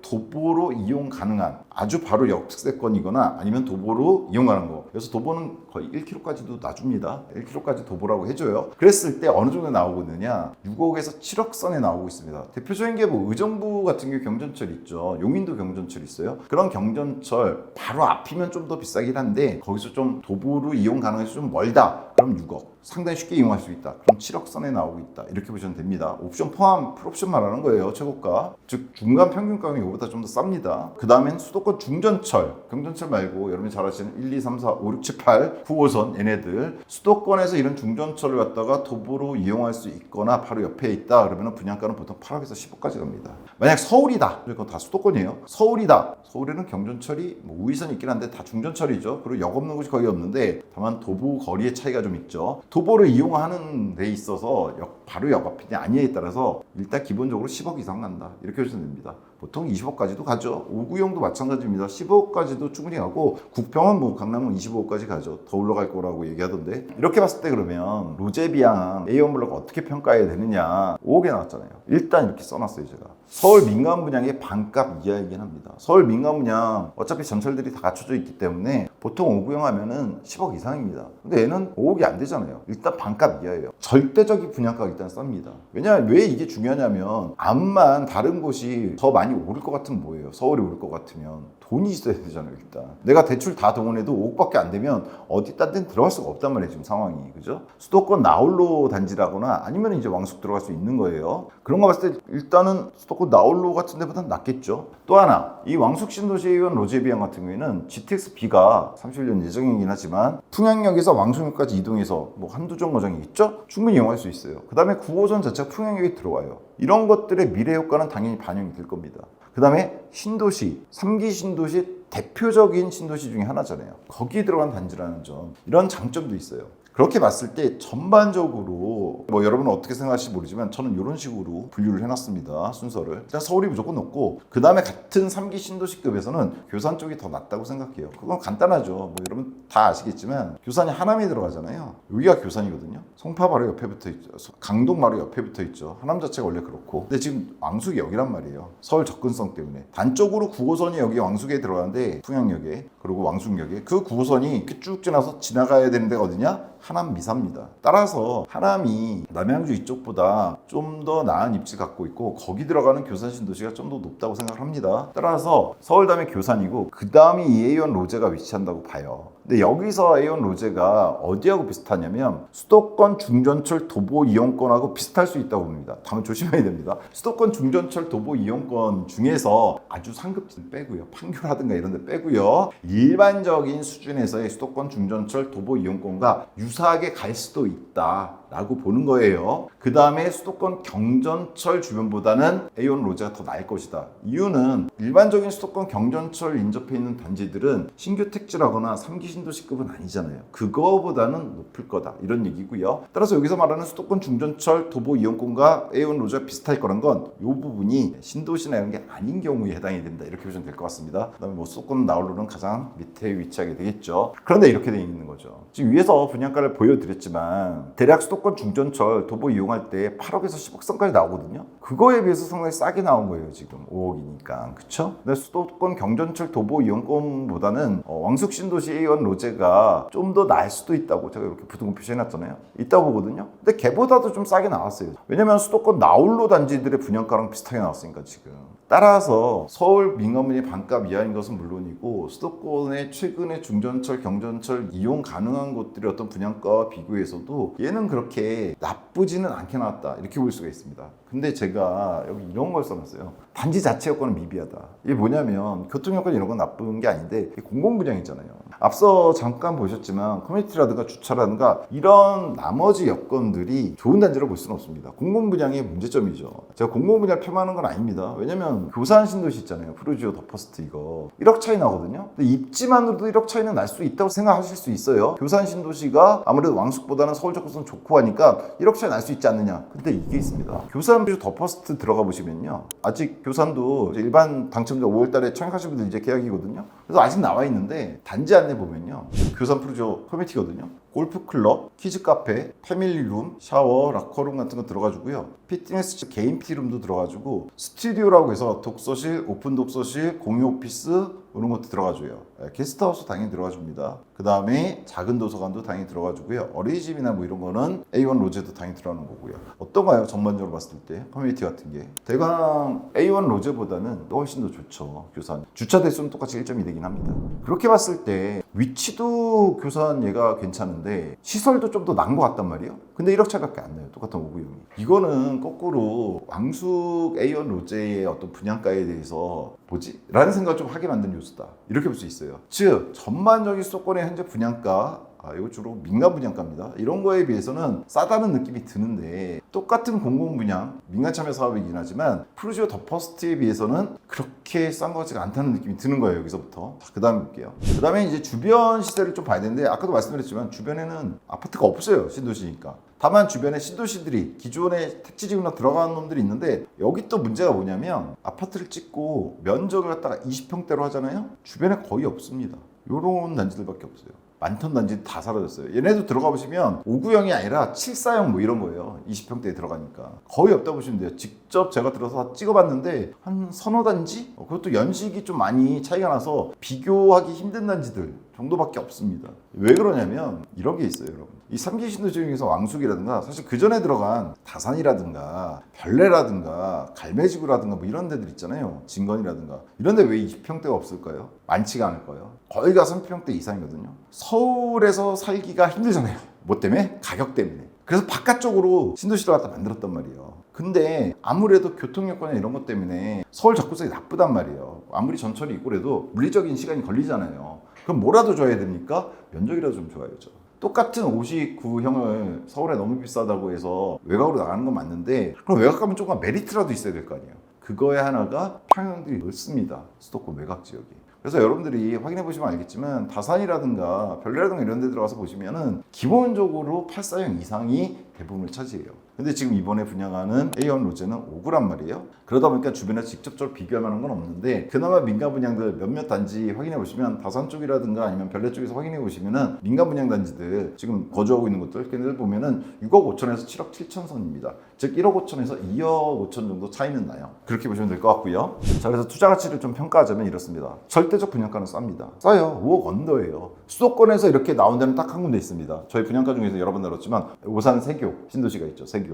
도보로 이용 가능한 아주 바로 역세권이거나 아니면 도보로 이용 가능한 거. 그래서 도보는 거의 1km까지도 놔줍니다. 1km까지 도보라고 해줘요. 그랬을 때 어느 정도 나오고 있느냐? 6억에서 7억 선에 나오고 있습니다. 대표적인 게 뭐 의정부 같은 경우 경전철 있죠. 용인도 경전철 있어요. 그런 경전철 바로 앞이면 좀 더 비싸긴 한데 거기서 좀 도보로 이용 가능해서 좀 멀다. 그럼 6억. 상당히 쉽게 이용할 수 있다. 그럼 7억 선에 나오고 있다. 이렇게 보시면 됩니다. 옵션 포함 풀옵션 말하는 거예요. 최고가. 즉 중간 평균가는 이거보다 좀 더 쌉니다. 그 다음엔 수도권 중전철, 경전철 말고 여러분이 잘 아시는 1, 2, 3, 4, 5, 6, 7, 8, 9호선 얘네들 수도권에서 이런 중전철을 갖다가 도보로 이용할 수 있거나 바로 옆에 있다. 그러면 분양가는 보통 8억에서 10억까지 갑니다. 만약 서울이다. 이건 다 수도권이에요. 서울이다. 서울에는 경전철이 우회선이 있긴 한데 다 중전철이죠. 그리고 역 없는 곳이 거의 없는데 다만 도보 거리의 차이가 좀 있죠. 도보를 이용하는 데 있어서 바로 역 앞이냐 아니냐에 따라서 일단 기본적으로 10억 이상 간다. 이렇게 보시면 됩니다. 보통 20억까지도 가죠. 오구용도 마찬가지입니다. 15억까지도 충분히 가고 국평은 뭐 강남은 25억까지 가죠. 더 올라갈 거라고 얘기하던데 이렇게 봤을 때 그러면 로제비앙 A1 블록 어떻게 평가해야 되느냐 5억에 나왔잖아요. 일단 이렇게 써놨어요 제가. 서울 민간 분양의 반값 이하이긴 합니다. 서울 민간 분양 어차피 전철들이 다 갖춰져 있기 때문에 보통 오구용 하면은 10억 이상입니다. 근데 얘는 5억이 안 되잖아요. 일단 반값 이하예요. 절대적인 분양가가 일단 쌉니다. 왜냐하면 왜 이게 중요하냐면 암만 다른 곳이 더 많이 오를 것 같으면 뭐예요? 서울이 오를 것 같으면 돈이 있어야 되잖아요. 일단 내가 대출 다 동원해도 5억밖에 안 되면 어디 딴 데는 들어갈 수가 없단 말이에요. 지금 상황이. 그죠? 수도권 나홀로 단지라거나 아니면 이제 왕숙 들어갈 수 있는 거예요. 그런 거 봤을 때 일단은 수도권 나홀로 같은 데보다는 낫겠죠. 또 하나 이 왕숙 신도시에 의한 로제비앙 같은 경우에는 GTX-B가 31년 예정이긴 하지만 풍양역에서 왕숙역까지 이동해서 뭐 한두 정거장이 있죠? 충분히 이용할 수 있어요. 그 다음에 9호선 자체가 풍양역에 들어와요. 이런 것들의 미래 효과는 당연히 반영이 될 겁니다. 그 다음에 신도시, 3기 신도시 대표적인 신도시 중에 하나잖아요. 거기에 들어간 단지라는 점, 이런 장점도 있어요. 그렇게 봤을 때 전반적으로 뭐 여러분은 어떻게 생각하실지 모르지만 저는 이런 식으로 분류를 해놨습니다. 순서를. 일단 서울이 무조건 높고 그 다음에 같은 3기 신도시급에서는 교산 쪽이 더 낫다고 생각해요. 그건 간단하죠. 뭐 여러분 다 아시겠지만 교산이 하남에 들어가잖아요. 여기가 교산이거든요. 송파 바로 옆에 붙어 있죠. 강동 바로 옆에 붙어 있죠. 하남 자체가 원래 그렇고. 근데 지금 왕숙이 여기란 말이에요. 서울 접근성 때문에. 단적으로 9호선이 여기 왕숙에 들어가는데 풍양역에 그리고 왕숙역에 그 9호선이 이렇게 쭉 지나서 지나가야 되는 데가 어디냐? 하남 미사입니다. 따라서 하남이 남양주 이쪽보다 좀 더 나은 입지 갖고 있고 거기 들어가는 교산 신도시가 좀 더 높다고 생각합니다. 따라서 서울 다음에 교산이고 그 다음에 이 A1 로제가 위치한다고 봐요. 근데 여기서 A1 로제가 어디하고 비슷하냐면 수도권 중전철 도보 이용권하고 비슷할 수 있다고 봅니다. 다만 조심해야 됩니다. 수도권 중전철 도보 이용권 중에서 아주 상급지는 빼고요. 판교라든가 이런 데 빼고요. 일반적인 수준에서의 수도권 중전철 도보 이용권과 유사하게 갈 수도 있다 라고 보는 거예요. 그 다음에 수도권 경전철 주변보다는 A1 로제가 더 나을 것이다. 이유는 일반적인 수도권 경전철 인접해 있는 단지들은 신규 택지라거나 3기 신도시급은 아니잖아요. 그거보다는 높을 거다 이런 얘기고요. 따라서 여기서 말하는 수도권 중전철 도보 이용권과 A1 로제가 비슷할 거란 건 이 부분이 신도시나 이런 게 아닌 경우에 해당이 된다 이렇게 보시면 될 것 같습니다. 그 다음에 뭐 수도권 나홀로는 가장 밑에 위치하게 되겠죠. 그런데 이렇게 되어 있는 거죠. 지금 위에서 분양가를 보여드렸지만 대략 수도권 중전철 도보 이용할 때 8억에서 10억 선까지 나오거든요. 그거에 비해서 상당히 싸게 나온 거예요. 지금 5억이니까. 그쵸? 근데 수도권 경전철 도보 이용권보다는 왕숙 신도시 A1 로제가 좀 더 나을 수도 있다고 제가 이렇게 부등급 표시해놨잖아요. 있다고 보거든요. 근데 걔보다도 좀 싸게 나왔어요. 왜냐면 수도권 나홀로 단지들의 분양가랑 비슷하게 나왔으니까 지금. 따라서 서울 민간분이 반값 이하인 것은 물론이고 수도권의 최근의 중전철, 경전철 이용 가능한 곳들의 어떤 분양가와 비교해서도 얘는 그렇게 나쁘지는 않게 나왔다 이렇게 볼 수가 있습니다. 근데 제가 여기 이런 걸 써놨어요. 단지 자체 여건은 미비하다. 이게 뭐냐면 교통여건 이런 건 나쁜 게 아닌데 공공분양이잖아요. 앞서 잠깐 보셨지만 커뮤니티라든가 주차라든가 이런 나머지 여건들이 좋은 단지로 볼 수는 없습니다. 공공분양의 문제점이죠. 제가 공공분양 폄하하는 건 아닙니다. 왜냐면 교산 신도시 있잖아요. 푸르지오 더 퍼스트 이거 1억 차이 나거든요. 근데 입지만으로도 1억 차이는 날 수 있다고 생각하실 수 있어요. 교산 신도시가 아무래도 왕숙보다는 서울 접근성 좋고 하니까 1억 차이 날 수 있지 않느냐. 근데 이게 있습니다. 교산 더 퍼스트 들어가 보시면요. 아직 교산도 일반 당첨자 5월 달에 청약하신 분들 이제 계약이거든요. 그래서 아직 나와 있는데 단지 안내 보면요. 교산 푸르지오 커뮤니티거든요. 골프클럽, 키즈카페, 패밀리룸, 샤워, 락커룸 같은 거 들어가지고요. 피트니스 개인 피룸도 들어가지고 스튜디오라고 해서 독서실, 오픈 독서실, 공유 오피스 이런 것도 들어가줘요. 게스트하우스 당연히 들어가줍니다. 그 다음에 작은 도서관도 당연히 들어가주고요. 어린이집이나 뭐 이런 거는 A1 로제도 당연히 들어가는 거고요. 어떤가요? 전반적으로 봤을 때 커뮤니티 같은 게 대강 A1 로제보다는 훨씬 더 좋죠. 교산 주차 대수는 똑같이 1.2 되긴 합니다. 그렇게 봤을 때 위치도 교산 얘가 괜찮은데 시설도 좀 더 나은 것 같단 말이에요. 근데 1억 차이밖에 안 나요. 똑같은 5구형이. 이거는 거꾸로 왕숙 A1 로제의 어떤 분양가에 대해서 뭐지? 라는 생각을 좀 하게 만든 요소다. 이렇게 볼 수 있어요. 즉 전반적인 수도권의 현재 분양가, 이거 주로 민간 분양가입니다. 이런 거에 비해서는 싸다는 느낌이 드는데 똑같은 공공분양, 민간 참여 사업이긴 하지만 푸르지오 더 퍼스트에 비해서는 그렇게 싼 것 같지가 않다는 느낌이 드는 거예요. 여기서부터. 그 다음에 볼게요. 그 다음에 이제 주변 시세를 좀 봐야 되는데 아까도 말씀드렸지만 주변에는 아파트가 없어요. 신도시니까. 다만 주변에 신도시들이 기존에 택지지구나 들어가는 놈들이 있는데 여기 또 문제가 뭐냐면 아파트를 찍고 면적을 갖다가 20평대로 하잖아요. 주변에 거의 없습니다. 요런 단지들밖에 없어요. 많던 단지 다 사라졌어요. 얘네도 들어가 보시면 5구형이 아니라 7사형 뭐 이런 거예요. 20평대에 들어가니까 거의 없다 보시면 돼요. 직접 제가 들어서 찍어봤는데 한 서너 단지? 그것도 연식이 좀 많이 차이가 나서 비교하기 힘든 단지들 정도밖에 없습니다. 왜 그러냐면 이런 게 있어요, 여러분. 이 3기 신도시 중에서 왕숙이라든가 사실 그 전에 들어간 다산이라든가 별내라든가 갈매지구라든가 뭐 이런 데들 있잖아요. 진건이라든가 이런 데 왜 20평대가 없을까요? 많지가 않을 거예요. 거의가 30평대 이상이거든요. 서울에서 살기가 힘들잖아요. 뭐 때문에? 가격 때문에. 그래서 바깥쪽으로 신도시를 갖다 만들었단 말이에요. 근데 아무래도 교통 여건이나 이런 것 때문에 서울 접근성이 나쁘단 말이에요. 아무리 전철이 있고 그래도 물리적인 시간이 걸리잖아요. 그럼 뭐라도 줘야 됩니까? 면적이라도 좀 줘야죠. 똑같은 59형을 서울에 너무 비싸다고 해서 외곽으로 나가는 건 맞는데 그럼 외곽 가면 조금 메리트라도 있어야 될 거 아니에요. 그거에 하나가 평형들이 넓습니다. 수도권 외곽 지역이. 그래서 여러분들이 확인해 보시면 알겠지만 다산이라든가 별내라든가 이런 데 들어가서 보시면은 기본적으로 8사형 이상이 대부분을 차지해요. 근데 지금 이번에 분양하는 A1 로제는 5구란 말이에요. 그러다 보니까 주변에 직접적으로 비교할 만한 건 없는데 그나마 민간 분양들 몇몇 단지 확인해 보시면 다산 쪽이라든가 아니면 별내 쪽에서 확인해 보시면은 민간 분양 단지들 지금 거주하고 있는 곳들 걔네들 보면은 6억 5천에서 7억 7천 선입니다. 즉 1억 5천에서 2억 5천 정도 차이는 나요. 그렇게 보시면 될 것 같고요. 자, 그래서 투자 가치를 좀 평가하자면 이렇습니다. 절대적 분양가는 쌉니다. 싸요. 5억 언더예요. 수도권에서 이렇게 나온 데는 딱 한 군데 있습니다. 저희 분양가 중에서 여러 번 다뤘지만 오산 세교 신도시가 있죠. 세교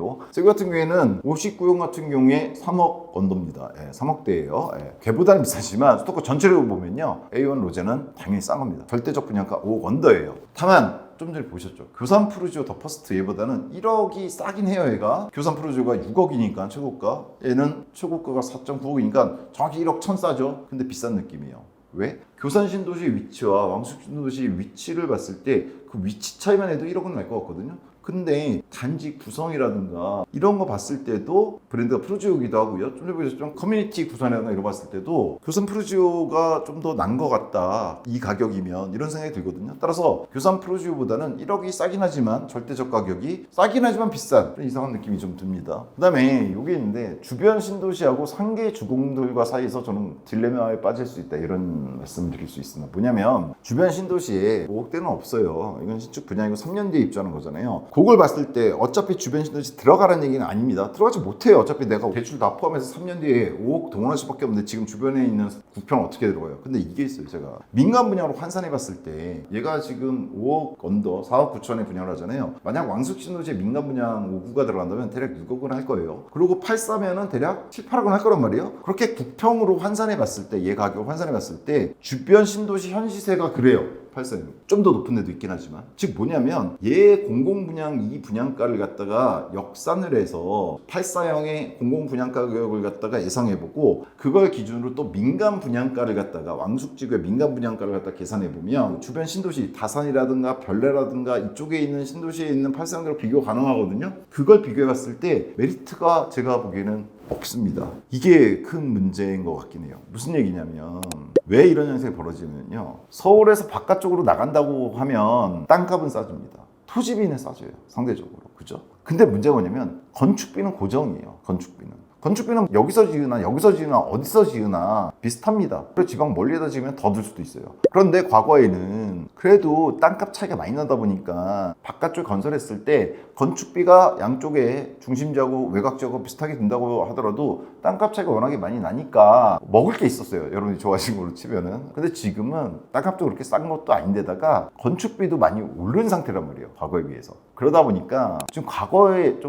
같은 경우에는 59형 같은 경우에 3억 언더입니다. 3억대예요. 걔보다는 비싸지만 수도권 전체로 보면요. A1 로제는 당연히 싼 겁니다. 절대적 분양가 5억 언더예요. 다만 좀 전에 보셨죠? 교산 푸르지오 더 퍼스트 얘보다는 1억이 싸긴 해요. 얘가 교산 푸르지오가 6억이니까 최고가, 얘는 최고가가 4.9억이니까 정확히 1억 천 싸죠. 근데 비싼 느낌이에요. 왜? 교산 신도시 위치와 왕숙 신도시 위치를 봤을 때 그 위치 차이만 해도 1억은 날 것 같거든요. 근데 단지 구성이라든가 이런 거 봤을 때도 브랜드가 푸르지오기도 하고요. 좀 전에 보셨죠? 커뮤니티 구성이라든가 이런 거 봤을 때도 교산 푸르지오가 좀 더 난 것 같다. 이 가격이면 이런 생각이 들거든요. 따라서 교산 푸르지오보다는 1억이 싸긴 하지만 절대적 가격이 싸긴 하지만 비싼 이상한 느낌이 좀 듭니다. 그 다음에 이게 있는데 주변 신도시하고 상계 주공들과 사이에서 저는 딜레마에 빠질 수 있다 이런 말씀 드릴 수 있습니다. 뭐냐면 주변 신도시에 5억대는 없어요. 이건 신축 분양이고 3년 뒤에 입주하는 거잖아요. 그걸 봤을 때 어차피 주변 신도시 들어가라는 얘기는 아닙니다. 들어가지 못해요. 어차피 내가 대출 다 포함해서 3년 뒤에 5억 동원할 수밖에 없는데 지금 주변에 있는 9평 어떻게 들어가요? 근데 이게 있어요. 제가 민간 분양으로 환산해 봤을 때 얘가 지금 5억 언더 4억 9천에 분양을 하잖아요. 만약 왕숙 신도시에 민간 분양 5구가 들어간다면 대략 6억은 할 거예요. 그리고 8사면은 대략 7, 8억은 할 거란 말이에요. 그렇게 9평으로 환산해 봤을 때 얘 가격을 환산해 봤을 때 주변 신도시 현 시세가 그래요. 8사형 좀 더 높은 데도 있긴 하지만 즉 뭐냐면 얘 공공분양 이 분양가를 갖다가 역산을 해서 8사형의 공공분양가 가격을 갖다가 예상해보고 그걸 기준으로 또 민간 분양가를 갖다가 왕숙지구의 민간 분양가를 갖다가 계산해보면 주변 신도시 다산이라든가 별내라든가 이쪽에 있는 신도시에 있는 8사형들과 비교 가능하거든요. 그걸 비교해봤을 때 메리트가 제가 보기에는 없습니다. 이게 큰 문제인 것 같긴 해요. 무슨 얘기냐면 왜 이런 현상이 벌어지냐면요. 서울에서 바깥쪽으로 나간다고 하면 땅값은 싸집니다. 토지비는 싸져요. 상대적으로. 그죠? 근데 문제가 뭐냐면 건축비는 고정이에요. 건축비는 여기서 지으나 어디서 지으나 비슷합니다. 그리고 지방 멀리에다 지으면 더 들 수도 있어요. 그런데 과거에는 그래도 땅값 차이가 많이 나다 보니까 바깥쪽 건설했을 때 건축비가 양쪽에 중심지하고 외곽지하고 비슷하게 든다고 하더라도 땅값 차이가 워낙에 많이 나니까 먹을 게 있었어요. 여러분이 좋아하시는 걸로 치면은. 근데 지금은 땅값도 그렇게 싼 것도 아닌데다가 건축비도 많이 오른 상태란 말이에요. 과거에 비해서. 그러다 보니까 지금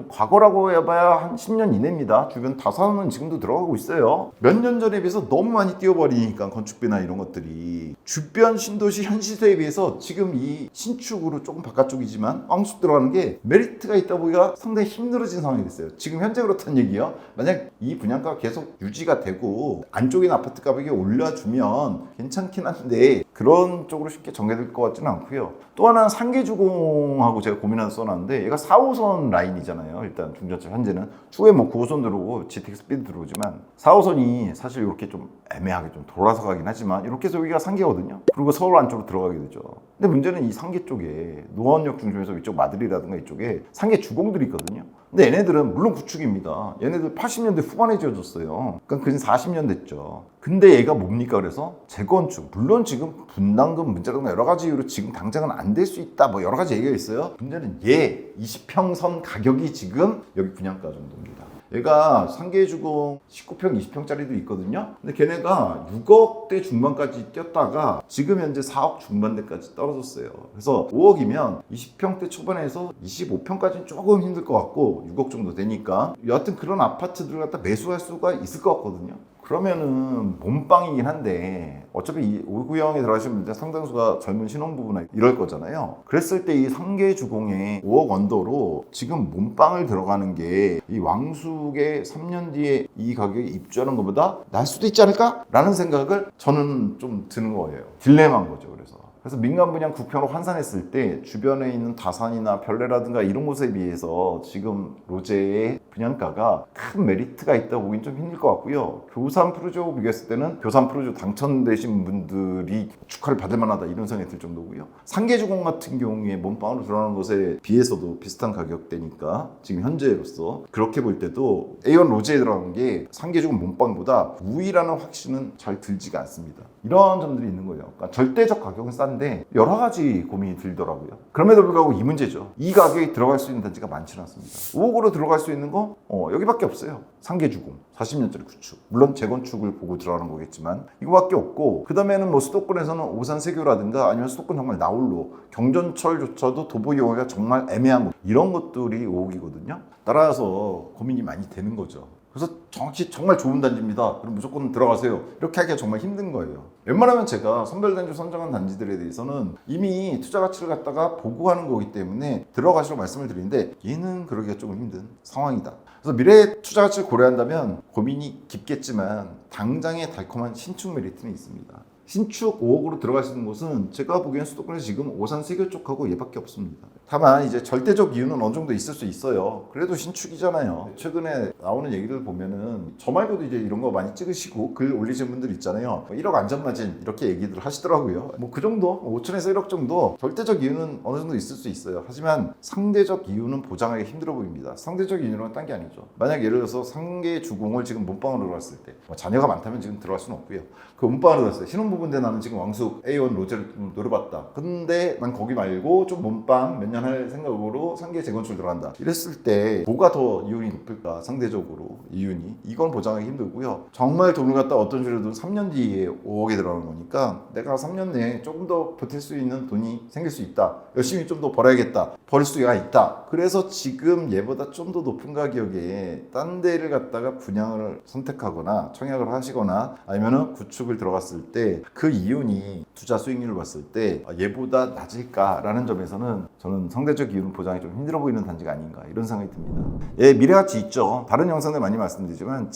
과거라고 해봐야 한 10년 이내입니다. 주변 다산은 지금도 들어가고 있어요. 몇 년 전에 비해서 너무 많이 뛰어버리니까 건축비나 이런 것들이 주변 신도시 현 시세에 비해서 지금 이 신축으로 조금 바깥쪽이지만 왕숙 들어가는 게 메리트가 있다 보기가 상당히 힘들어진 상황이 됐어요. 지금 현재 그렇다는 얘기요. 만약 이 분양가가 계속 유지가 되고 안쪽에 아파트 가격이 올려주면 괜찮긴 한데 그런 쪽으로 쉽게 전개될 것 같지는 않고요. 또 하나는 상계주공하고 제가 고민해서 써놨는데 얘가 4호선 라인이잖아요. 일단 중전철 현재는 추후에 뭐 9호선 들어오고 GTX 스피드 들어오지만 4호선이 사실 이렇게 좀 애매하게 좀 돌아서 가긴 하지만 이렇게 해서 여기가 상계거든요. 그리고 서울 안쪽으로 들어가게 되죠. 근데 문제는 이 상계 쪽에 노원역 중심에서 이쪽 마들이라든가 이쪽에 상계 주공들이 있거든요. 근데 얘네들은 물론 구축입니다. 얘네들 80년대 후반에 지어졌어요. 그러니까 그냥 40년 됐죠. 근데 얘가 뭡니까? 그래서 재건축. 물론 지금 분담금 문제라든가 여러 가지 이유로 지금 당장은 안 될 수 있다. 뭐 여러 가지 얘기가 있어요. 문제는 얘 20평선 가격이 지금 여기 분양가 정도입니다. 얘가 상계주공 19평, 20평짜리도 있거든요. 근데 걔네가 6억대 중반까지 뛰었다가 지금 현재 4억 중반대까지 떨어졌어요. 그래서 5억이면 20평대 초반에서 25평까지는 조금 힘들 것 같고 6억 정도 되니까 여하튼 그런 아파트들을 갖다 매수할 수가 있을 것 같거든요. 그러면은 몸빵이긴 한데 어차피 이 5구형에 들어가시는 분들 상당수가 젊은 신혼부부나 이럴 거잖아요. 그랬을 때 이 상계주공에 5억 언더로 지금 몸빵을 들어가는 게 이 왕숙의 3년 뒤에 이 가격에 입주하는 것보다 날 수도 있지 않을까? 라는 생각을 저는 좀 드는 거예요. 딜레마인 거죠. 그래서 민간 분양 9평으로 환산했을 때 주변에 있는 다산이나 별내라든가 이런 곳에 비해서 지금 로제의 분양가가 큰 메리트가 있다고 보긴 좀 힘들 것 같고요. 교산 프로젝트하고 비교했을 때는 교산 프로젝트 당첨되신 분들이 축하를 받을 만하다 이런 생각이 들 정도고요. 상계주공 같은 경우에 몸빵으로 들어가는 것에 비해서도 비슷한 가격대니까 지금 현재로서 그렇게 볼 때도 A1 로제에 들어가는 게 상계주공 몸빵보다 우위라는 확신은 잘 들지가 않습니다. 이런 점들이 있는 거예요. 그러니까 절대적 가격은 싼데 여러 가지 고민이 들더라고요. 그럼에도 불구하고 이 문제죠. 이 가격에 들어갈 수 있는 단지가 많지는 않습니다. 5억으로 들어갈 수 있는 거 여기밖에 없어요. 상계주공 40년짜리 구축. 물론 재건축을 보고 들어가는 거겠지만 이거밖에 없고 그 다음에는 뭐 수도권에서는 오산세교라든가 아니면 수도권 정말 나홀로 경전철조차도 도보 이용하기가 정말 애매한 거 이런 것들이 5억이거든요. 따라서 고민이 많이 되는 거죠. 그래서 정말 좋은 단지입니다. 그럼 무조건 들어가세요. 이렇게 하기가 정말 힘든 거예요. 웬만하면 제가 선별단지 선정한 단지들에 대해서는 이미 투자 가치를 갖다가 보고하는 거기 때문에 들어가시라고 말씀을 드리는데 얘는 그러기가 조금 힘든 상황이다. 그래서 미래 투자 가치를 고려한다면 고민이 깊겠지만 당장의 달콤한 신축 메리트는 있습니다. 신축 5억으로 들어갈 수 있는 곳은 제가 보기엔 수도권에서 지금 오산 세교 쪽하고 얘밖에 없습니다. 다만 이제 절대적 이유는 어느 정도 있을 수 있어요. 그래도 신축이잖아요. 최근에 나오는 얘기를 보면은 저 말고도 이제 이런 거 많이 찍으시고 글 올리시는 분들 있잖아요. 1억 안전마진 이렇게 얘기들 하시더라고요. 뭐 그 정도 5천에서 1억 정도 절대적 이유는 어느 정도 있을 수 있어요. 하지만 상대적 이유는 보장하기 힘들어 보입니다. 상대적 이유는 딴 게 아니죠. 만약 예를 들어서 상계 주공을 지금 몸빵으로 들어갔을 때 자녀가 많다면 지금 들어갈 수는 없고요. 그 몸빵으로 들어갔을 때 신혼부부인데 나는 지금 왕숙 A1 로제를 노려봤다. 근데 난 거기 말고 좀 몸빵 몇 년 할 생각으로 상계 재건축 들어간다. 이랬을 때 뭐가 더 이윤이 높을까? 상대적으로 이윤이. 이건 보장하기 힘들고요. 정말 돈을 갖다 어떤 식으로든 3년 뒤에 5억에 들어가는 거니까 내가 3년 내에 조금 더 버틸 수 있는 돈이 생길 수 있다. 열심히 좀 더 벌어야겠다. 벌 수가 있다. 그래서 지금 얘보다 좀 더 높은 가격에 딴 데를 갖다가 분양을 선택하거나 청약을 하시거나 아니면은 구축을 들어갔을 때 그 이윤이 투자 수익률을 봤을 때 얘보다 낮을까라는 점에서는 저는 상대적 이유는 보장이 좀 힘들어 보이는 단지가 아닌가 이런 생각이 듭니다. 예, 미래가치 있죠. 다른 영상들 많이 말씀드리지만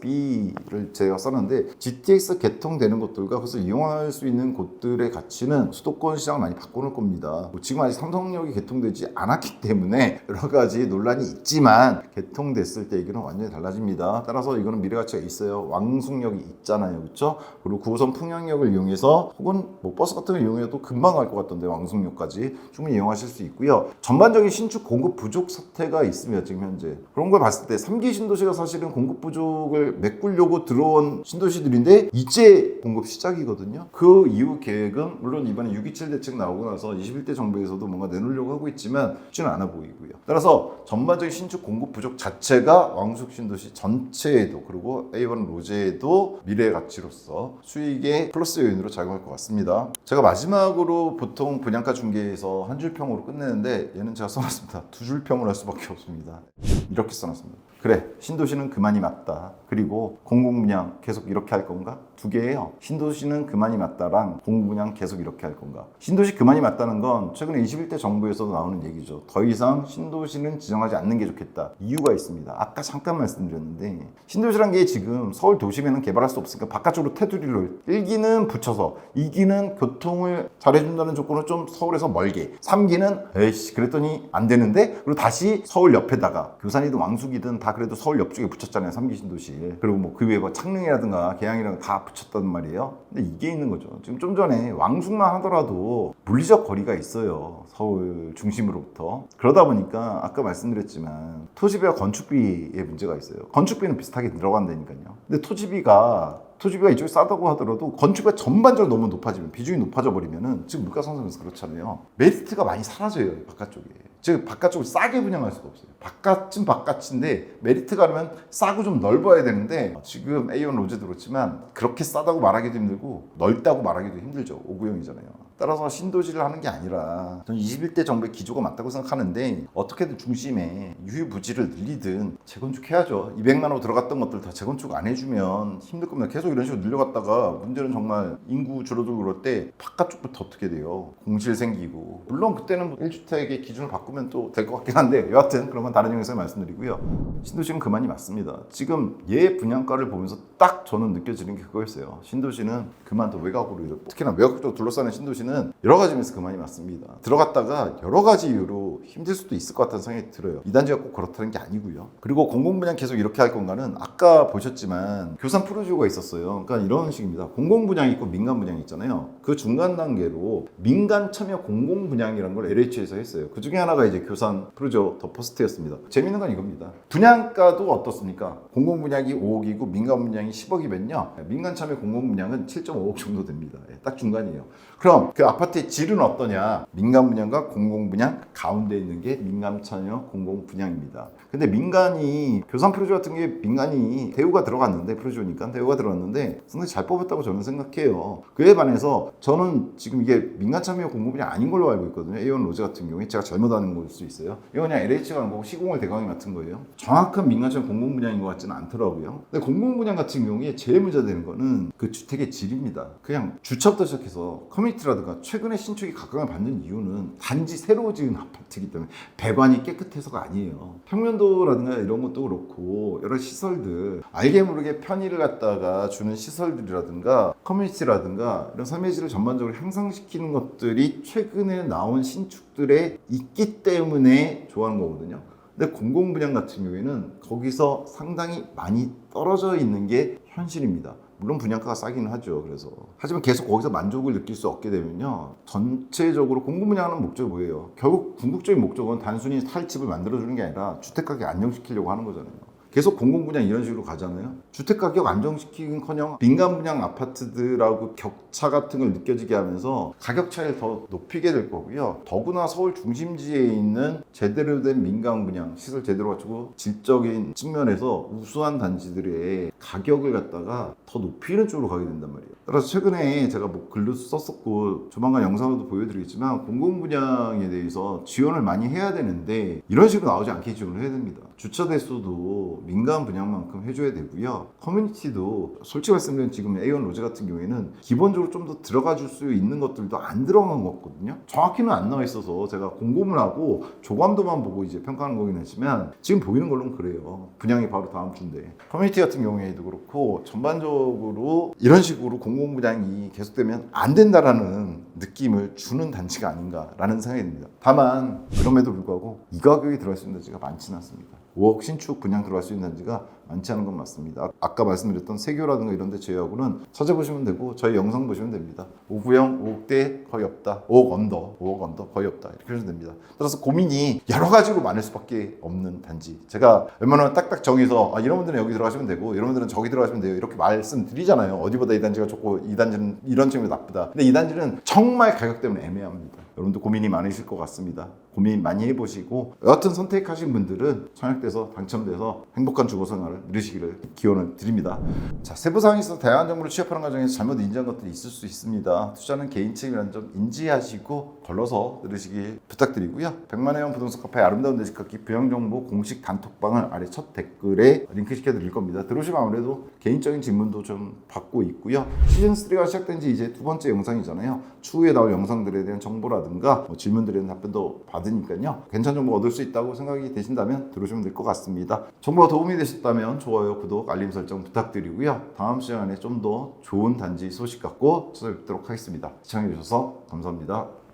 GTX-B를 제가 썼는데 GTX 개통되는 곳들과 그래서 이용할 수 있는 곳들의 가치는 수도권 시장을 많이 바꿔놓을 겁니다. 지금 아직 삼성역이 개통되지 않았기 때문에 여러 가지 논란이 있지만 개통됐을 때 얘기는 완전히 달라집니다. 따라서 이거는 미래가치가 있어요. 왕숙역이 있잖아요. 그렇죠? 그리고 9호선 풍량역을 이용해서 혹은 뭐 버스 같은 거 이용해도 금방 갈 것 같던데 왕숙역까지 충분히 이용하실 수 있고요. 전반적인 신축 공급 부족 사태가 있습니다. 지금 현재. 그런 걸 봤을 때 3기 신도시가 사실은 공급 부족을 메꾸려고 들어온 신도시들인데 이제 공급 시작이거든요. 그 이후 계획은 물론 이번에 6.27 대책 나오고 나서 21대 정부에서도 뭔가 내놓으려고 하고 있지만 쉽지는 않아 보이고요. 따라서 전반적인 신축 공급 부족 자체가 왕숙 신도시 전체에도 그리고 A1 로제에도 미래의 가치로서 수익의 플러스 요인으로 작용할 것 같습니다. 제가 마지막으로 보통 분양가 중개에서 한 줄 평으로 끝내는데 얘는 제가 써놨습니다. 두 줄 평을 할 수밖에 없습니다. 이렇게 써놨습니다. 그래, 신도시는 그만이 맞다. 그리고 공공분양 계속 이렇게 할 건가? 두 개예요. 신도시는 그만이 맞다랑 공공분양 계속 이렇게 할 건가? 신도시 그만이 맞다는 건 최근에 21대 정부에서도 나오는 얘기죠. 더 이상 신도시는 지정하지 않는 게 좋겠다. 이유가 있습니다. 아까 잠깐 말씀드렸는데 신도시란 게 지금 서울 도심에는 개발할 수 없으니까 바깥쪽으로 테두리를 1기는 붙여서 2기는 교통을 잘해준다는 조건으로 좀 서울에서 멀게 3기는 에이씨 그랬더니 안 되는데 그리고 다시 서울 옆에다가 교산이든 왕숙이든 다 그래도 서울 옆쪽에 붙였잖아요. 3기 신도시. 그리고 뭐 그 위에 뭐 창릉이라든가 계양이라든가 다 붙였단 말이에요. 근데 이게 있는 거죠. 지금 좀 전에 왕숙만 하더라도 물리적 거리가 있어요. 서울 중심으로부터. 그러다 보니까 아까 말씀드렸지만 토지비와 건축비의 문제가 있어요. 건축비는 비슷하게 들어간다니까요. 근데 토지비가 이쪽이 싸다고 하더라도 건축비가 전반적으로 너무 높아지면 비중이 높아져 버리면은 지금 물가 상승에서 그렇잖아요. 메리트가 많이 사라져요. 바깥쪽에. 즉 바깥쪽을 싸게 분양할 수가 없어요. 바깥은 바깥인데 메리트가 하려면 싸고 좀 넓어야 되는데 지금 A1 로제도 그렇지만 그렇게 싸다고 말하기도 힘들고 넓다고 말하기도 힘들죠. 5구형이잖아요. 따라서 신도시를 하는 게 아니라 저는 21대 정부의 기조가 맞다고 생각하는데 어떻게든 중심에 유휴부지를 늘리든 재건축해야죠. 200만 호 들어갔던 것들 다 재건축 안 해주면 힘들 겁니다. 계속 이런 식으로 늘려갔다가 문제는 정말 인구 줄어들고 그럴 때 바깥쪽부터 어떻게 돼요. 공실 생기고 물론 그때는 뭐 1주택의 기준을 바꾸면 또 될 것 같긴 한데 여하튼 그런 건 다른 영상에서 말씀드리고요. 신도시는 그만이 맞습니다. 지금 얘 분양가를 보면서 딱 저는 느껴지는 게 그거였어요. 신도시는 그만 더 외곽으로 특히나 외곽으로 둘러싸는 신도시는 여러 가지 면에서 그만이 맞습니다. 들어갔다가 여러 가지 이유로 힘들 수도 있을 것 같다는 생각이 들어요. 이 단지가 꼭 그렇다는 게 아니고요. 그리고 공공분양 계속 이렇게 할 건가는 아까 보셨지만 교산 프로지오가 있었어요. 그러니까 이런 식입니다. 공공분양이 있고 민간분양이 있잖아요. 그 중간 단계로 민간 참여 공공분양이라는 걸 LH에서 했어요. 그 중에 하나가 이제 교산 프로지오 더 퍼스트였습니다. 재밌는 건 이겁니다. 분양가도 어떻습니까? 공공분양이 5억이고 민간분양이 10억이면요. 민간 참여 공공분양은 7.5억 정도 됩니다. 딱 중간이에요. 그럼 그 아파트의 질은 어떠냐? 민간분양과 공공분양 가운데 있는 게 민간 참여 공공분양입니다. 근데 민간이 교산 프로지오 같은 게 민간이 대우가 들어갔는데 프로지오니까 대우가 들어갔는데 상당히 잘 뽑았다고 저는 생각해요. 그에 반해서 저는 지금 이게 민간 참여 공공분양 아닌 걸로 알고 있거든요. A1 로제 같은 경우에 제가 잘못 아는 걸 수 있어요. 이거 그냥 LH가 한 거고 시공을 대강이 맡은 거예요. 정확한 민간 참여 공공분양인 것 같지는 않더라고요. 근데 공공분양 같은 경우에 제일 문제되는 거는 그 주택의 질입니다. 그냥 주차부터 시작해서 커뮤니티라든가 최근에 신축이 각광을 받는 이유는 단지 새로 지은 아파트이기 때문에 배관이 깨끗해서가 아니에요. 평면도라든가 이런 것도 그렇고 여러 시설들 알게 모르게 편의를 갖다가 주는 시설들이라든가 커뮤니티라든가 이런 삶의 질을 전반적으로 향상시키는 것들이 최근에 나온 신축들에 있기 때문에 좋아하는 거거든요. 근데 공공분양 같은 경우에는 거기서 상당히 많이 떨어져 있는 게 현실입니다. 물론 분양가가 싸기는 하죠. 그래서 하지만 계속 거기서 만족을 느낄 수 없게 되면요. 전체적으로 공공분양하는 목적이 뭐예요? 결국 궁극적인 목적은 단순히 살 집을 만들어주는 게 아니라 주택가격 안정시키려고 하는 거잖아요. 계속 공공분양 이런 식으로 가잖아요. 주택가격 안정시키긴커녕 민간분양 아파트들하고 격차 같은 걸 느껴지게 하면서 가격 차이를 더 높이게 될 거고요. 더구나 서울 중심지에 있는 제대로 된 민간분양 시설 제대로 갖추고 질적인 측면에서 우수한 단지들의 가격을 갖다가 더 높이는 쪽으로 가게 된단 말이에요. 따라서 최근에 제가 뭐 글도 썼었고 조만간 영상으로도 보여드리겠지만 공공분양에 대해서 지원을 많이 해야 되는데 이런 식으로 나오지 않게 지원을 해야 됩니다. 주차 대수도 민간 분양만큼 해줘야 되고요. 커뮤니티도 솔직히 말씀드리면 지금 A1 로제 같은 경우에는 기본적으로 좀 더 들어가 줄 수 있는 것들도 안 들어간 것 같거든요. 정확히는 안 나와 있어서 제가 공고문 하고 조감도만 보고 이제 평가하는 거긴 하지만 지금 보이는 걸로는 그래요. 분양이 바로 다음 주인데 커뮤니티 같은 경우에도 그렇고 전반적으로 이런 식으로 공공분양이 계속되면 안 된다라는 느낌을 주는 단지가 아닌가라는 생각이 듭니다. 다만 그럼에도 불구하고 이 가격이 들어갈 수 있는 단지가 많지는 않습니다. 5억 신축 분양 들어갈 수 있는 단지가 많지 않은 건 맞습니다. 아까 말씀드렸던 세교라든가 이런 데 제외하고는 찾아보시면 되고 저희 영상 보시면 됩니다. 5구형 5억대 거의 없다. 5억 언더 거의 없다. 이렇게 하시면 됩니다. 따라서 고민이 여러 가지로 많을 수밖에 없는 단지. 제가 웬만하면 딱딱 정해서 이런 분들은 여기 들어가시면 되고 이런 분들은 저기 들어가시면 돼요. 이렇게 말씀드리잖아요. 어디보다 이 단지가 좋고 이 단지는 이런 측면이 나쁘다. 근데 이 단지는 정말 가격 때문에 애매합니다. 여러분도 고민이 많으실 것 같습니다. 고민 많이 해보시고 여하튼 선택하신 분들은 청약돼서 당첨돼서 행복한 주거 생활을 누리시기를 기원을 드립니다. 자, 세부사항에 있어서 다양한 정보를 취합하는 과정에서 잘못 인지한 것들이 있을 수 있습니다. 투자는 개인 책임이라는 점 인지하시고 걸러서 들으시길 부탁드리고요. 100만의 원 부동산 카페 아름다운 내집 갖기 부양정보 공식 단톡방을 아래 첫 댓글에 링크 시켜드릴 겁니다. 들어오시면 아무래도 개인적인 질문도 좀 받고 있고요. 시즌3가 시작된 지 이제 두 번째 영상이잖아요. 추후에 나올 영상들에 대한 정보라든가 질문들에 대한 답변도 받으니까요. 괜찮은 정보 얻을 수 있다고 생각이 되신다면 들어오시면 될 것 같습니다. 정보가 도움이 되셨다면 좋아요, 구독, 알림 설정 부탁드리고요. 다음 시간에 좀 더 좋은 단지 소식 갖고 찾아뵙도록 하겠습니다. 시청해주셔서 감사합니다.